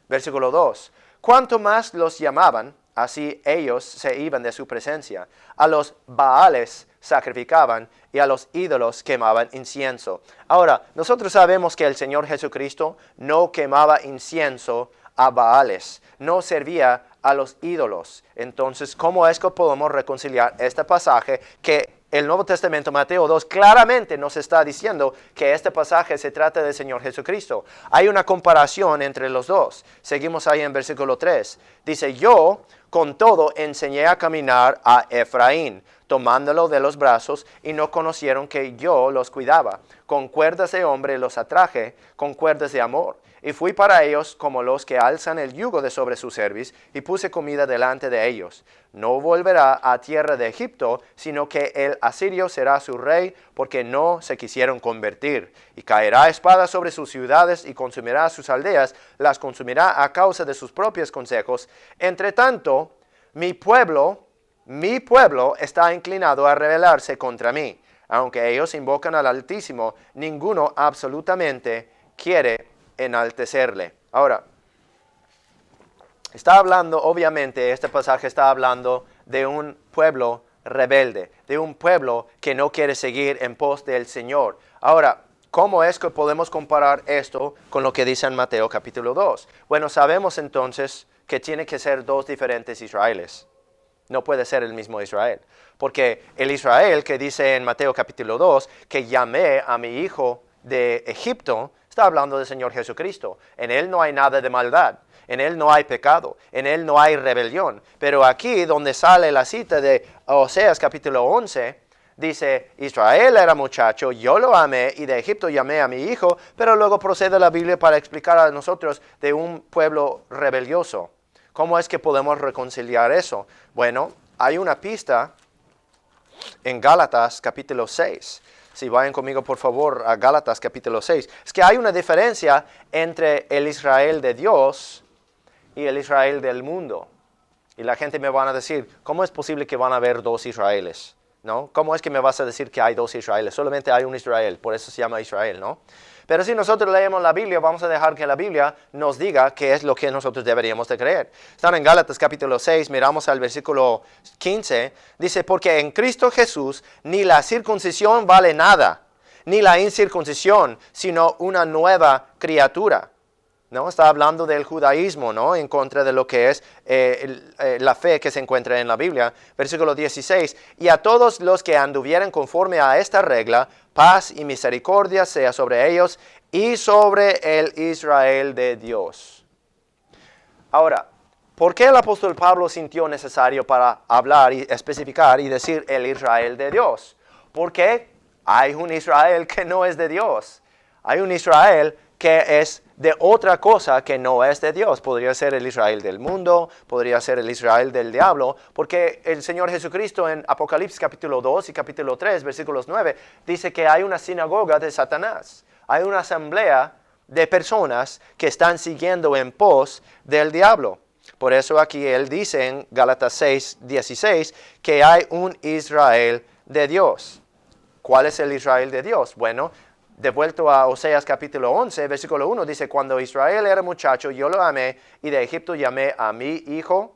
Versículo 2. Cuanto más los llamaban, así ellos se iban de su presencia. A los Baales sacrificaban y a los ídolos quemaban incienso. Ahora, nosotros sabemos que el Señor Jesucristo no quemaba incienso a Baales, no servía a los ídolos. Entonces, ¿cómo es que podemos reconciliar este pasaje que el Nuevo Testamento, Mateo 2, claramente nos está diciendo que este pasaje se trata del Señor Jesucristo? Hay una comparación entre los dos. Seguimos ahí en versículo 3. Dice, yo con todo enseñé a caminar a Efraín, tomándolo de los brazos, y no conocieron que yo los cuidaba. Con cuerdas de hombre los atraje, con cuerdas de amor. Y fui para ellos como los que alzan el yugo de sobre su cerviz, y puse comida delante de ellos. No volverá a tierra de Egipto, sino que el asirio será su rey, porque no se quisieron convertir. Y caerá espada sobre sus ciudades, y consumirá sus aldeas, las consumirá a causa de sus propios consejos. Entre tanto, mi pueblo está inclinado a rebelarse contra mí. Aunque ellos invocan al Altísimo, ninguno absolutamente quiere enaltecerle. Ahora, está hablando, obviamente, este pasaje está hablando de un pueblo rebelde, de un pueblo que no quiere seguir en pos del Señor. Ahora, ¿cómo es que podemos comparar esto con lo que dice en Mateo capítulo 2? Bueno, sabemos entonces que tiene que ser dos diferentes Israeles. No puede ser el mismo Israel. Porque el Israel que dice en Mateo capítulo 2 que llamé a mi hijo de Egipto, está hablando del Señor Jesucristo. En Él no hay nada de maldad. En Él no hay pecado. En Él no hay rebelión. Pero aquí donde sale la cita de Oseas capítulo 11, dice, Israel era muchacho, yo lo amé y de Egipto llamé a mi hijo, pero luego procede la Biblia para explicar a nosotros de un pueblo rebelioso. ¿Cómo es que podemos reconciliar eso? Bueno, hay una pista en Gálatas capítulo 6. Si vayan conmigo por favor a Gálatas capítulo 6. Es que hay una diferencia entre el Israel de Dios y el Israel del mundo. Y la gente me van a decir, ¿cómo es posible que van a haber dos Israeles? ¿No? ¿Cómo es que me vas a decir que hay dos Israeles? Solamente hay un Israel, por eso se llama Israel, ¿no? Pero si nosotros leemos la Biblia, vamos a dejar que la Biblia nos diga qué es lo que nosotros deberíamos de creer. Están en Gálatas capítulo 6, miramos al versículo 15, dice, porque en Cristo Jesús ni la circuncisión vale nada, ni la incircuncisión, sino una nueva criatura. ¿No? Está hablando del judaísmo, ¿no? En contra de lo que es la fe que se encuentra en la Biblia. Versículo 16, y a todos los que anduvieren conforme a esta regla, paz y misericordia sea sobre ellos y sobre el Israel de Dios. Ahora, ¿por qué el apóstol Pablo sintió necesario para hablar y especificar y decir el Israel de Dios? Porque hay un Israel que no es de Dios. Hay un Israel que es de otra cosa que no es de Dios. Podría ser el Israel del mundo, podría ser el Israel del diablo, porque el Señor Jesucristo en Apocalipsis capítulo 2 y capítulo 3, versículos 9, dice que hay una sinagoga de Satanás. Hay una asamblea de personas que están siguiendo en pos del diablo. Por eso aquí él dice en Gálatas 6, 16, que hay un Israel de Dios. ¿Cuál es el Israel de Dios? Bueno, devuelto a Oseas capítulo 11, versículo 1, dice, cuando Israel era muchacho, yo lo amé, y de Egipto llamé a mi hijo.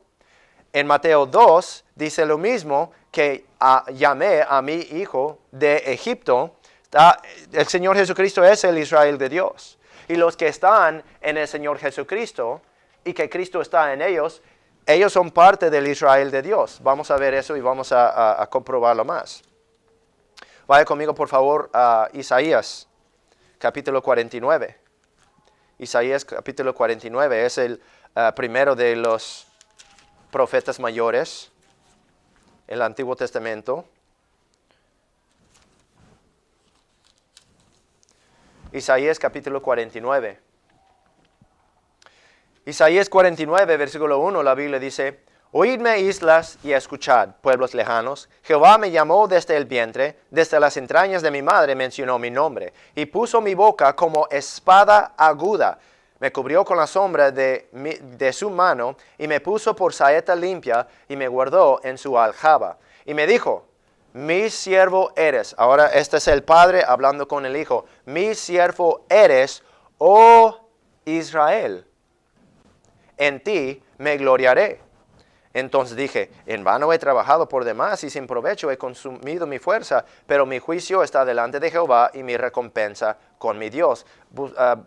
En Mateo 2, dice lo mismo, que llamé a mi hijo de Egipto. El Señor Jesucristo es el Israel de Dios. Y los que están en el Señor Jesucristo, y que Cristo está en ellos, ellos son parte del Israel de Dios. Vamos a ver eso y vamos a comprobarlo más. Vaya conmigo por favor a Isaías capítulo 49. Isaías capítulo 49 es el primero de los profetas mayores en el Antiguo Testamento. Isaías capítulo 49. Isaías 49, versículo 1, la Biblia dice, oídme islas y escuchad, pueblos lejanos. Jehová me llamó desde el vientre, desde las entrañas de mi madre mencionó mi nombre, y puso mi boca como espada aguda. Me cubrió con la sombra de su mano, y me puso por saeta limpia, y me guardó en su aljaba. Y me dijo, mi siervo eres. Ahora este es el padre hablando con el hijo. Mi siervo eres, oh Israel. En ti me gloriaré. Entonces dije, en vano he trabajado por demás y sin provecho he consumido mi fuerza, pero mi juicio está delante de Jehová y mi recompensa con mi Dios.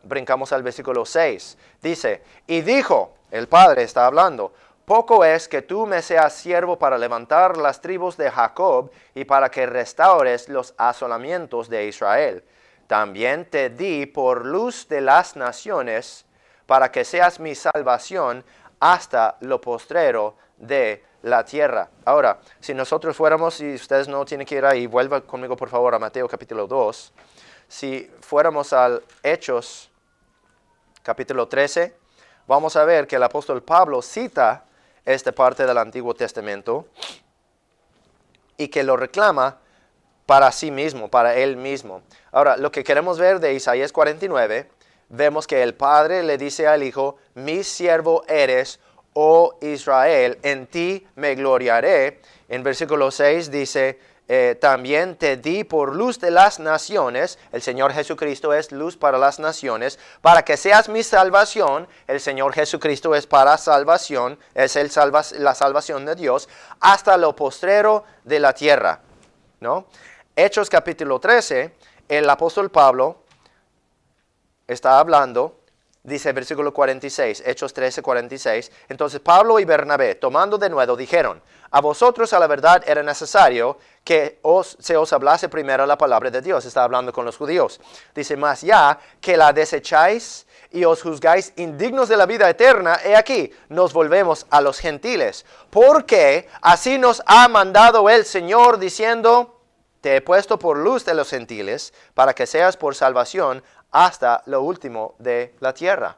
Brincamos al versículo 6. Dice, y dijo, el Padre está hablando, poco es que tú me seas siervo para levantar las tribus de Jacob y para que restaures los asolamientos de Israel. También te di por luz de las naciones, para que seas mi salvación hasta lo postrero de la tierra. Ahora, si nosotros fuéramos, y ustedes no tienen que ir ahí, vuelva conmigo por favor a Mateo capítulo 2. Si fuéramos al Hechos capítulo 13, vamos a ver que el apóstol Pablo cita esta parte del Antiguo Testamento y que lo reclama para sí mismo, para él mismo. Ahora, lo que queremos ver de Isaías 49, vemos que el Padre le dice al Hijo, mi siervo eres, oh Israel, en ti me gloriaré. En versículo 6 dice, también te di por luz de las naciones. El Señor Jesucristo es luz para las naciones, para que seas mi salvación. El Señor Jesucristo es para salvación, es la salvación de Dios, hasta lo postrero de la tierra, ¿no? Hechos capítulo 13, el apóstol Pablo está hablando dice el versículo 46, Hechos 13, 46. Entonces Pablo y Bernabé, tomando de nuevo, dijeron: a vosotros a la verdad era necesario que se os hablase primero la palabra de Dios. Está hablando con los judíos. Dice: mas ya que la desecháis y os juzgáis indignos de la vida eterna, he aquí, nos volvemos a los gentiles. Porque así nos ha mandado el Señor, diciendo: te he puesto por luz de los gentiles, para que seas por salvación hasta lo último de la tierra.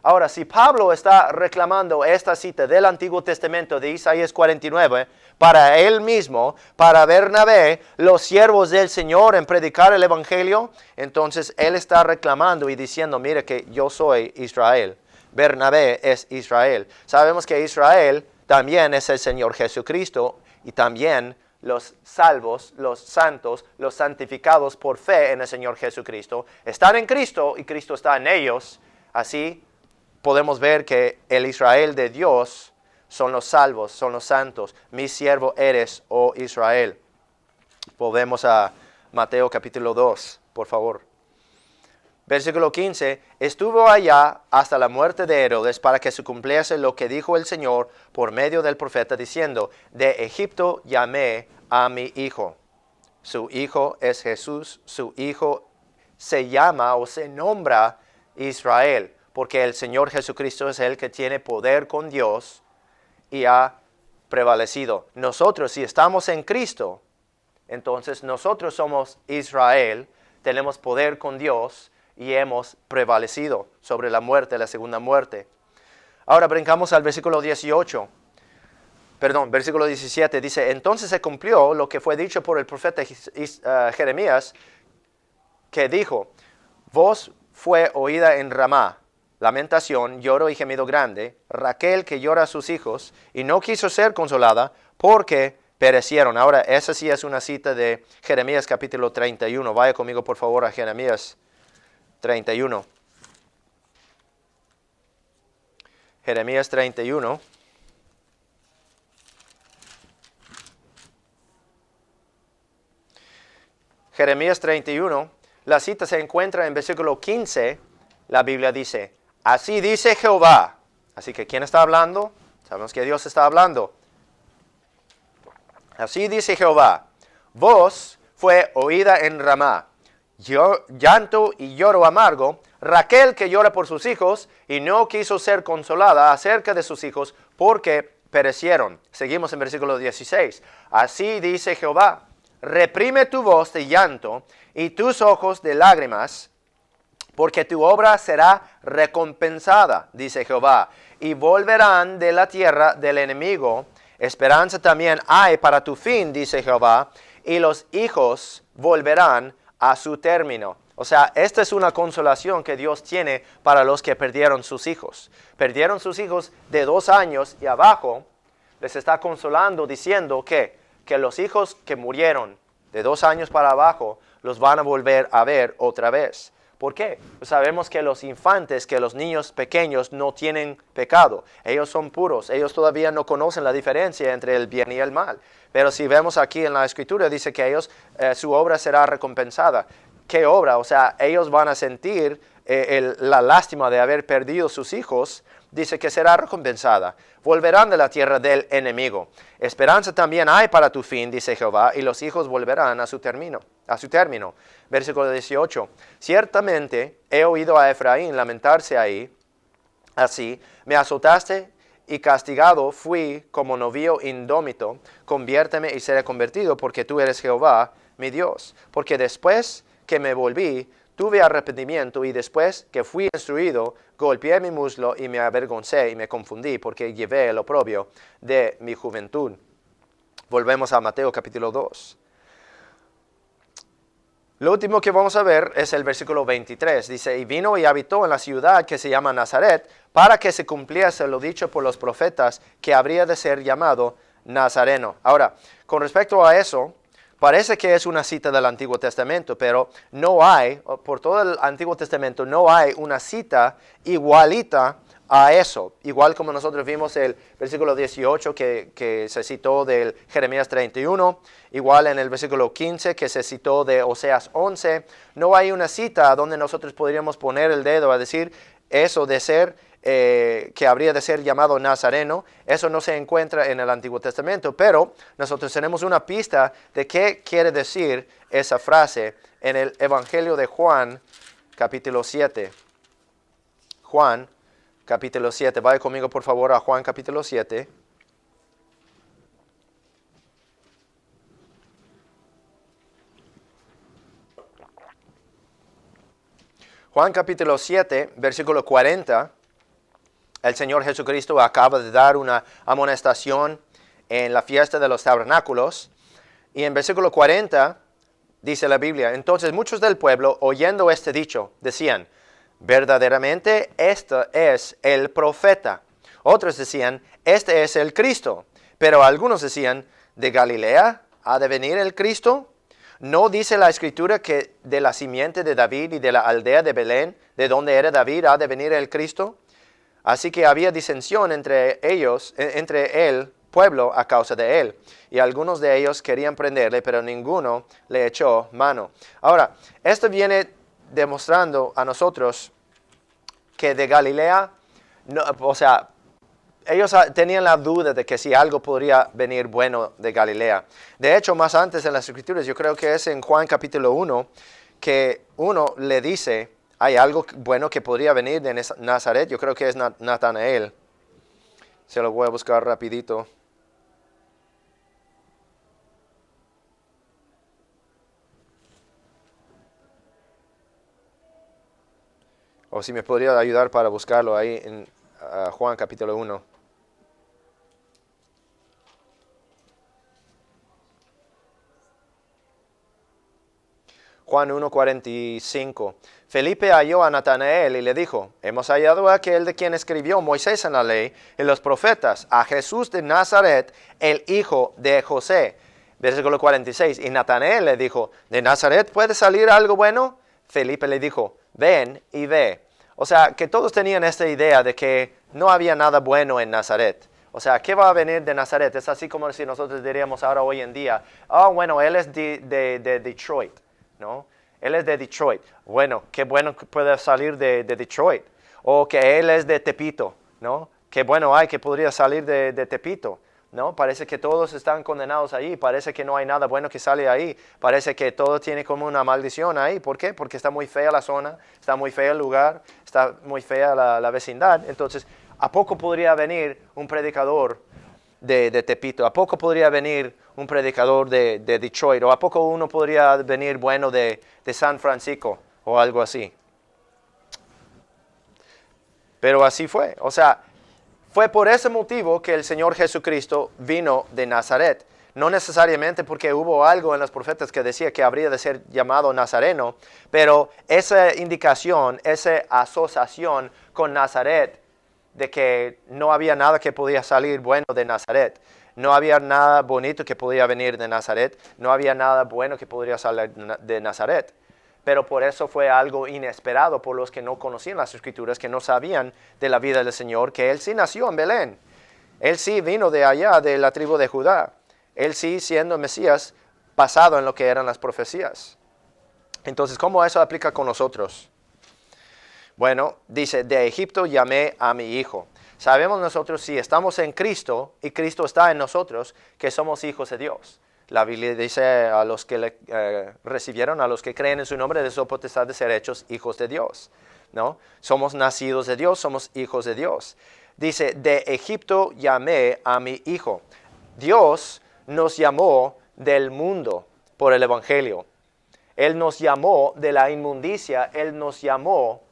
Ahora, si Pablo está reclamando esta cita del Antiguo Testamento de Isaías 49, para él mismo, para Bernabé, los siervos del Señor en predicar el Evangelio, entonces él está reclamando y diciendo: mire que yo soy Israel. Bernabé es Israel. Sabemos que Israel también es el Señor Jesucristo, y también los salvos, los santos, los santificados por fe en el Señor Jesucristo, están en Cristo y Cristo está en ellos. Así podemos ver que el Israel de Dios son los salvos, son los santos. Mi siervo eres, oh Israel. Volvemos a Mateo capítulo 2, por favor. Versículo 15, estuvo allá hasta la muerte de Herodes para que se cumpliese lo que dijo el Señor por medio del profeta, diciendo: de Egipto llamé a mi hijo. Su hijo es Jesús, su hijo se llama o se nombra Israel, porque el Señor Jesucristo es el que tiene poder con Dios y ha prevalecido. Nosotros, si estamos en Cristo, entonces nosotros somos Israel, tenemos poder con Dios y hemos prevalecido sobre la muerte, la segunda muerte. Ahora brincamos al versículo 17, dice: entonces se cumplió lo que fue dicho por el profeta Jeremías, que dijo: voz fue oída en Ramá, lamentación, lloro y gemido grande, Raquel que llora a sus hijos, y no quiso ser consolada, porque perecieron. Ahora, esa sí es una cita de Jeremías capítulo 31. Vaya conmigo por favor a Jeremías 31. Jeremías 31. Jeremías 31, la cita se encuentra en versículo 15. La Biblia dice: así dice Jehová. Así que, ¿quién está hablando? Sabemos que Dios está hablando. Así dice Jehová: voz fue oída en Ramá, llanto y lloro amargo, Raquel que llora por sus hijos y no quiso ser consolada acerca de sus hijos porque perecieron. Seguimos en versículo 16. Así dice Jehová: reprime tu voz de llanto y tus ojos de lágrimas, porque tu obra será recompensada, dice Jehová, y volverán de la tierra del enemigo. Esperanza también hay para tu fin, dice Jehová, y los hijos volverán a su término. O sea, esta es una consolación que Dios tiene para los que perdieron sus hijos. Perdieron sus hijos de 2 años y abajo. Les está consolando diciendo que los hijos que murieron de 2 años para abajo los van a volver a ver otra vez. ¿Por qué? Pues sabemos que los infantes, que los niños pequeños no tienen pecado. Ellos son puros. Ellos todavía no conocen la diferencia entre el bien y el mal. Pero si vemos aquí en la Escritura, dice que ellos, su obra será recompensada. ¿Qué obra? O sea, ellos van a sentir la lástima de haber perdido sus hijos. Dice que será recompensada. Volverán de la tierra del enemigo. Esperanza también hay para tu fin, dice Jehová, y los hijos volverán a su término. Versículo 18. Ciertamente he oído a Efraín lamentarse ahí. Así me azotaste y castigado fui como novillo indómito. Conviérteme y seré convertido, porque tú eres Jehová, mi Dios. Porque después que me volví, tuve arrepentimiento, y después que fui instruido, golpeé mi muslo y me avergoncé y me confundí, porque llevé el oprobio de mi juventud. Volvemos a Mateo capítulo 2. Lo último que vamos a ver es el versículo 23. Dice: y vino y habitó en la ciudad que se llama Nazaret, para que se cumpliese lo dicho por los profetas, que habría de ser llamado Nazareno. Ahora, con respecto a eso, parece que es una cita del Antiguo Testamento, pero no hay, por todo el Antiguo Testamento, no hay una cita igualita a eso. Igual como nosotros vimos el versículo 18 que se citó del Jeremías 31, igual en el versículo 15 que se citó de Oseas 11, no hay una cita donde nosotros podríamos poner el dedo a decir, eso de ser, que habría de ser llamado nazareno, eso no se encuentra en el Antiguo Testamento, pero nosotros tenemos una pista de qué quiere decir esa frase en el Evangelio de Juan, capítulo 7. Juan, capítulo 7. Vaya conmigo, por favor, a Juan, capítulo 7. Juan, capítulo 7, versículo 40. El Señor Jesucristo acaba de dar una amonestación en la fiesta de los tabernáculos. Y en versículo 40 dice la Biblia: entonces muchos del pueblo, oyendo este dicho, decían: verdaderamente este es el profeta. Otros decían: este es el Cristo. Pero algunos decían: ¿de Galilea ha de venir el Cristo? ¿No dice la Escritura que de la simiente de David y de la aldea de Belén, de donde era David, ha de venir el Cristo? Así que había disensión entre ellos, entre el pueblo a causa de él. Y algunos de ellos querían prenderle, pero ninguno le echó mano. Ahora, esto viene demostrando a nosotros que de Galilea, no, o sea, ellos tenían la duda de que si algo podría venir bueno de Galilea. De hecho, más antes en las Escrituras, yo creo que es en Juan capítulo 1, que uno le dice: hay algo bueno que podría venir de Nazaret. Yo creo que es Natanael. Se lo voy a buscar rapidito. O si me podría ayudar para buscarlo ahí en Juan capítulo 1. Juan 1:45. Felipe halló a Natanael y le dijo: hemos hallado a aquel de quien escribió Moisés en la ley y los profetas, a Jesús de Nazaret, el hijo de José. Versículo 46. Y Natanael le dijo: ¿de Nazaret puede salir algo bueno? Felipe le dijo: ven y ve. O sea, que todos tenían esta idea de que no había nada bueno en Nazaret. O sea, ¿qué va a venir de Nazaret? Es así como si nosotros diríamos ahora hoy en día: bueno, él es de Detroit, ¿no? Él es de Detroit. Bueno, qué bueno que puede salir de Detroit. O que él es de Tepito, ¿no? Qué bueno hay que podría salir de Tepito, ¿no? Parece que todos están condenados ahí. Parece que no hay nada bueno que sale ahí. Parece que todo tiene como una maldición ahí. ¿Por qué? Porque está muy fea la zona, está muy fea el lugar, está muy fea la vecindad. Entonces, ¿a poco podría venir un predicador de Tepito? ¿A poco podría venir un predicador de Detroit? ¿O a poco uno podría venir bueno de San Francisco o algo así? Pero así fue. O sea, fue por ese motivo que el Señor Jesucristo vino de Nazaret. No necesariamente porque hubo algo en los profetas que decía que habría de ser llamado nazareno, pero esa indicación, esa asociación con Nazaret, de que no había nada que podía salir bueno de Nazaret, no había nada bonito que podía venir de Nazaret, no había nada bueno que podría salir de Nazaret. Pero por eso fue algo inesperado por los que no conocían las Escrituras, que no sabían de la vida del Señor, que Él sí nació en Belén. Él sí vino de allá, de la tribu de Judá. Él sí, siendo Mesías, basado en lo que eran las profecías. Entonces, ¿cómo eso aplica con nosotros? Bueno, dice: de Egipto llamé a mi hijo. Sabemos nosotros, si estamos en Cristo y Cristo está en nosotros, que somos hijos de Dios. La Biblia dice a los que le recibieron, a los que creen en su nombre, de su potestad de ser hechos hijos de Dios, ¿no? Somos nacidos de Dios, somos hijos de Dios. Dice: de Egipto llamé a mi hijo. Dios nos llamó del mundo por el Evangelio. Él nos llamó de la inmundicia, Él nos llamó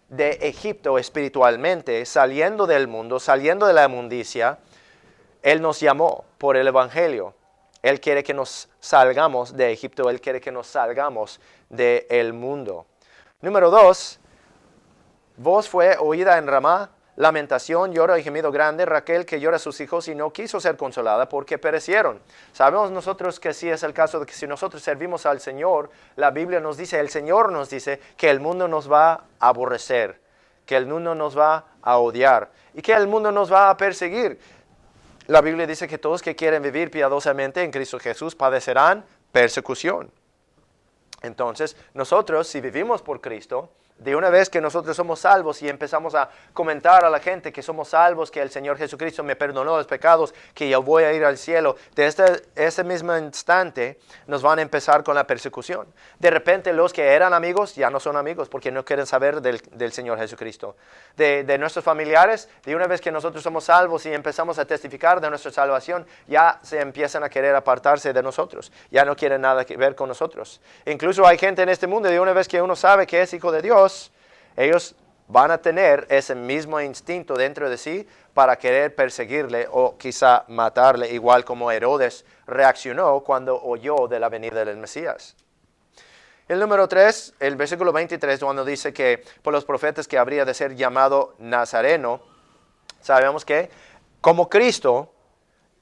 de Egipto espiritualmente, saliendo del mundo, saliendo de la inmundicia. Él nos llamó por el Evangelio. Él quiere que nos salgamos de Egipto, Él quiere que nos salgamos del mundo. Número 2, voz fue oída en Ramá, lamentación, lloro y gemido grande, Raquel que llora a sus hijos y no quiso ser consolada porque perecieron. Sabemos nosotros que sí es el caso de que si nosotros servimos al Señor, la Biblia nos dice, el Señor nos dice que el mundo nos va a aborrecer, que el mundo nos va a odiar y que el mundo nos va a perseguir. La Biblia dice que todos que quieren vivir piadosamente en Cristo Jesús padecerán persecución. Entonces, nosotros, si vivimos por Cristo, De una vez que nosotros somos salvos y empezamos a comentar a la gente que somos salvos, que el Señor Jesucristo me perdonó los pecados, que yo voy a ir al cielo, de ese mismo instante nos van a empezar con la persecución. De repente los que eran amigos ya no son amigos porque no quieren saber del Señor Jesucristo. De nuestros familiares, de una vez que nosotros somos salvos y empezamos a testificar de nuestra salvación, ya se empiezan a querer apartarse de nosotros. Ya no quieren nada que ver con nosotros. Incluso hay gente en este mundo, de una vez que uno sabe que es hijo de Dios, ellos van a tener ese mismo instinto dentro de sí para querer perseguirle o quizá matarle, igual como Herodes reaccionó cuando oyó de la venida del Mesías. El número 3, el versículo 23, cuando dice que por los profetas que habría de ser llamado Nazareno, sabemos que como Cristo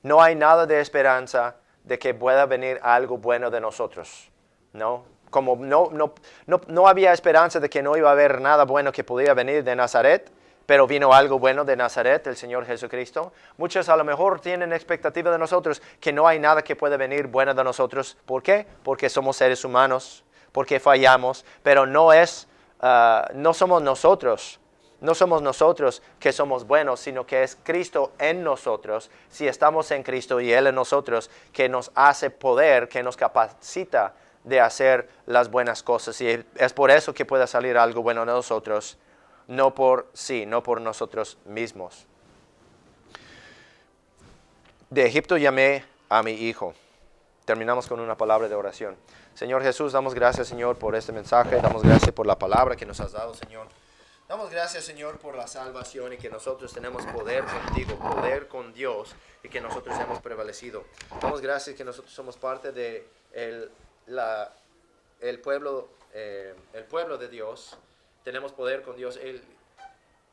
no hay nada de esperanza de que pueda venir algo bueno de nosotros, ¿no? Como no había esperanza de que no iba a haber nada bueno que pudiera venir de Nazaret, pero vino algo bueno de Nazaret, el Señor Jesucristo. Muchos a lo mejor tienen expectativa de nosotros que no hay nada que pueda venir bueno de nosotros. ¿Por qué? Porque somos seres humanos, porque fallamos, pero no somos nosotros. No somos nosotros que somos buenos, sino que es Cristo en nosotros, si estamos en Cristo y Él en nosotros, que nos hace poder, que nos capacita de hacer las buenas cosas. Y es por eso que puede salir algo bueno de nosotros, no por nosotros mismos. De Egipto llamé a mi hijo. Terminamos con una palabra de oración. Señor Jesús, damos gracias, Señor, por este mensaje. Damos gracias por la palabra que nos has dado, Señor. Damos gracias, Señor, por la salvación y que nosotros tenemos poder contigo, poder con Dios y que nosotros hemos prevalecido. Damos gracias que nosotros somos parte de el pueblo de Dios. Tenemos poder con Dios.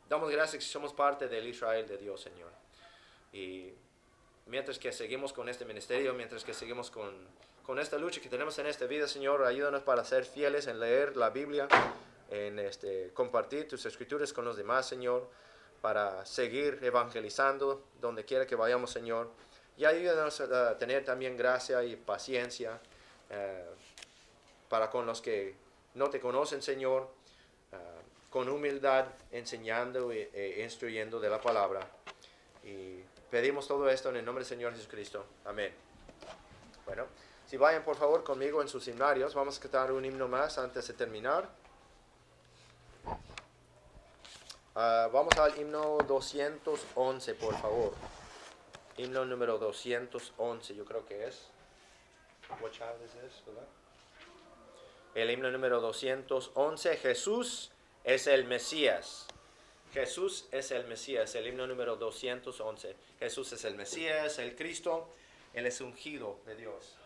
Damos gracias que somos parte del Israel de Dios, Señor. Y mientras que seguimos con este ministerio, mientras que seguimos con esta lucha que tenemos en esta vida, Señor, ayúdanos para ser fieles en leer la Biblia, en compartir tus escrituras con los demás, Señor, para seguir evangelizando donde quiera que vayamos, Señor. Y ayúdanos a tener también gracia y paciencia para con los que no te conocen, Señor, con humildad, enseñando e instruyendo de la palabra. Y pedimos todo esto en el nombre del Señor Jesucristo. Amén. Bueno, si vayan por favor conmigo en sus himnarios, vamos a cantar un himno más antes de terminar. Vamos al himno 211, por favor. Himno número 211, yo creo que es. What child is this, ¿verdad? El himno número 211, Jesús es el Mesías. Jesús es el Mesías, el himno número 211. Jesús es el Mesías, el Cristo, Él es ungido de Dios.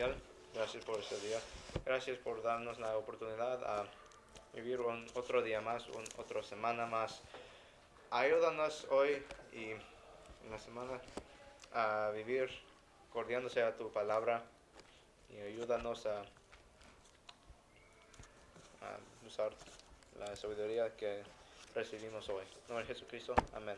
Celestial, gracias por este día. Gracias por darnos la oportunidad a vivir otro día más, otra semana más. Ayúdanos hoy y en la semana a vivir corriéndose a tu palabra y ayúdanos a usar la sabiduría que recibimos hoy. En nombre de Jesucristo, amén.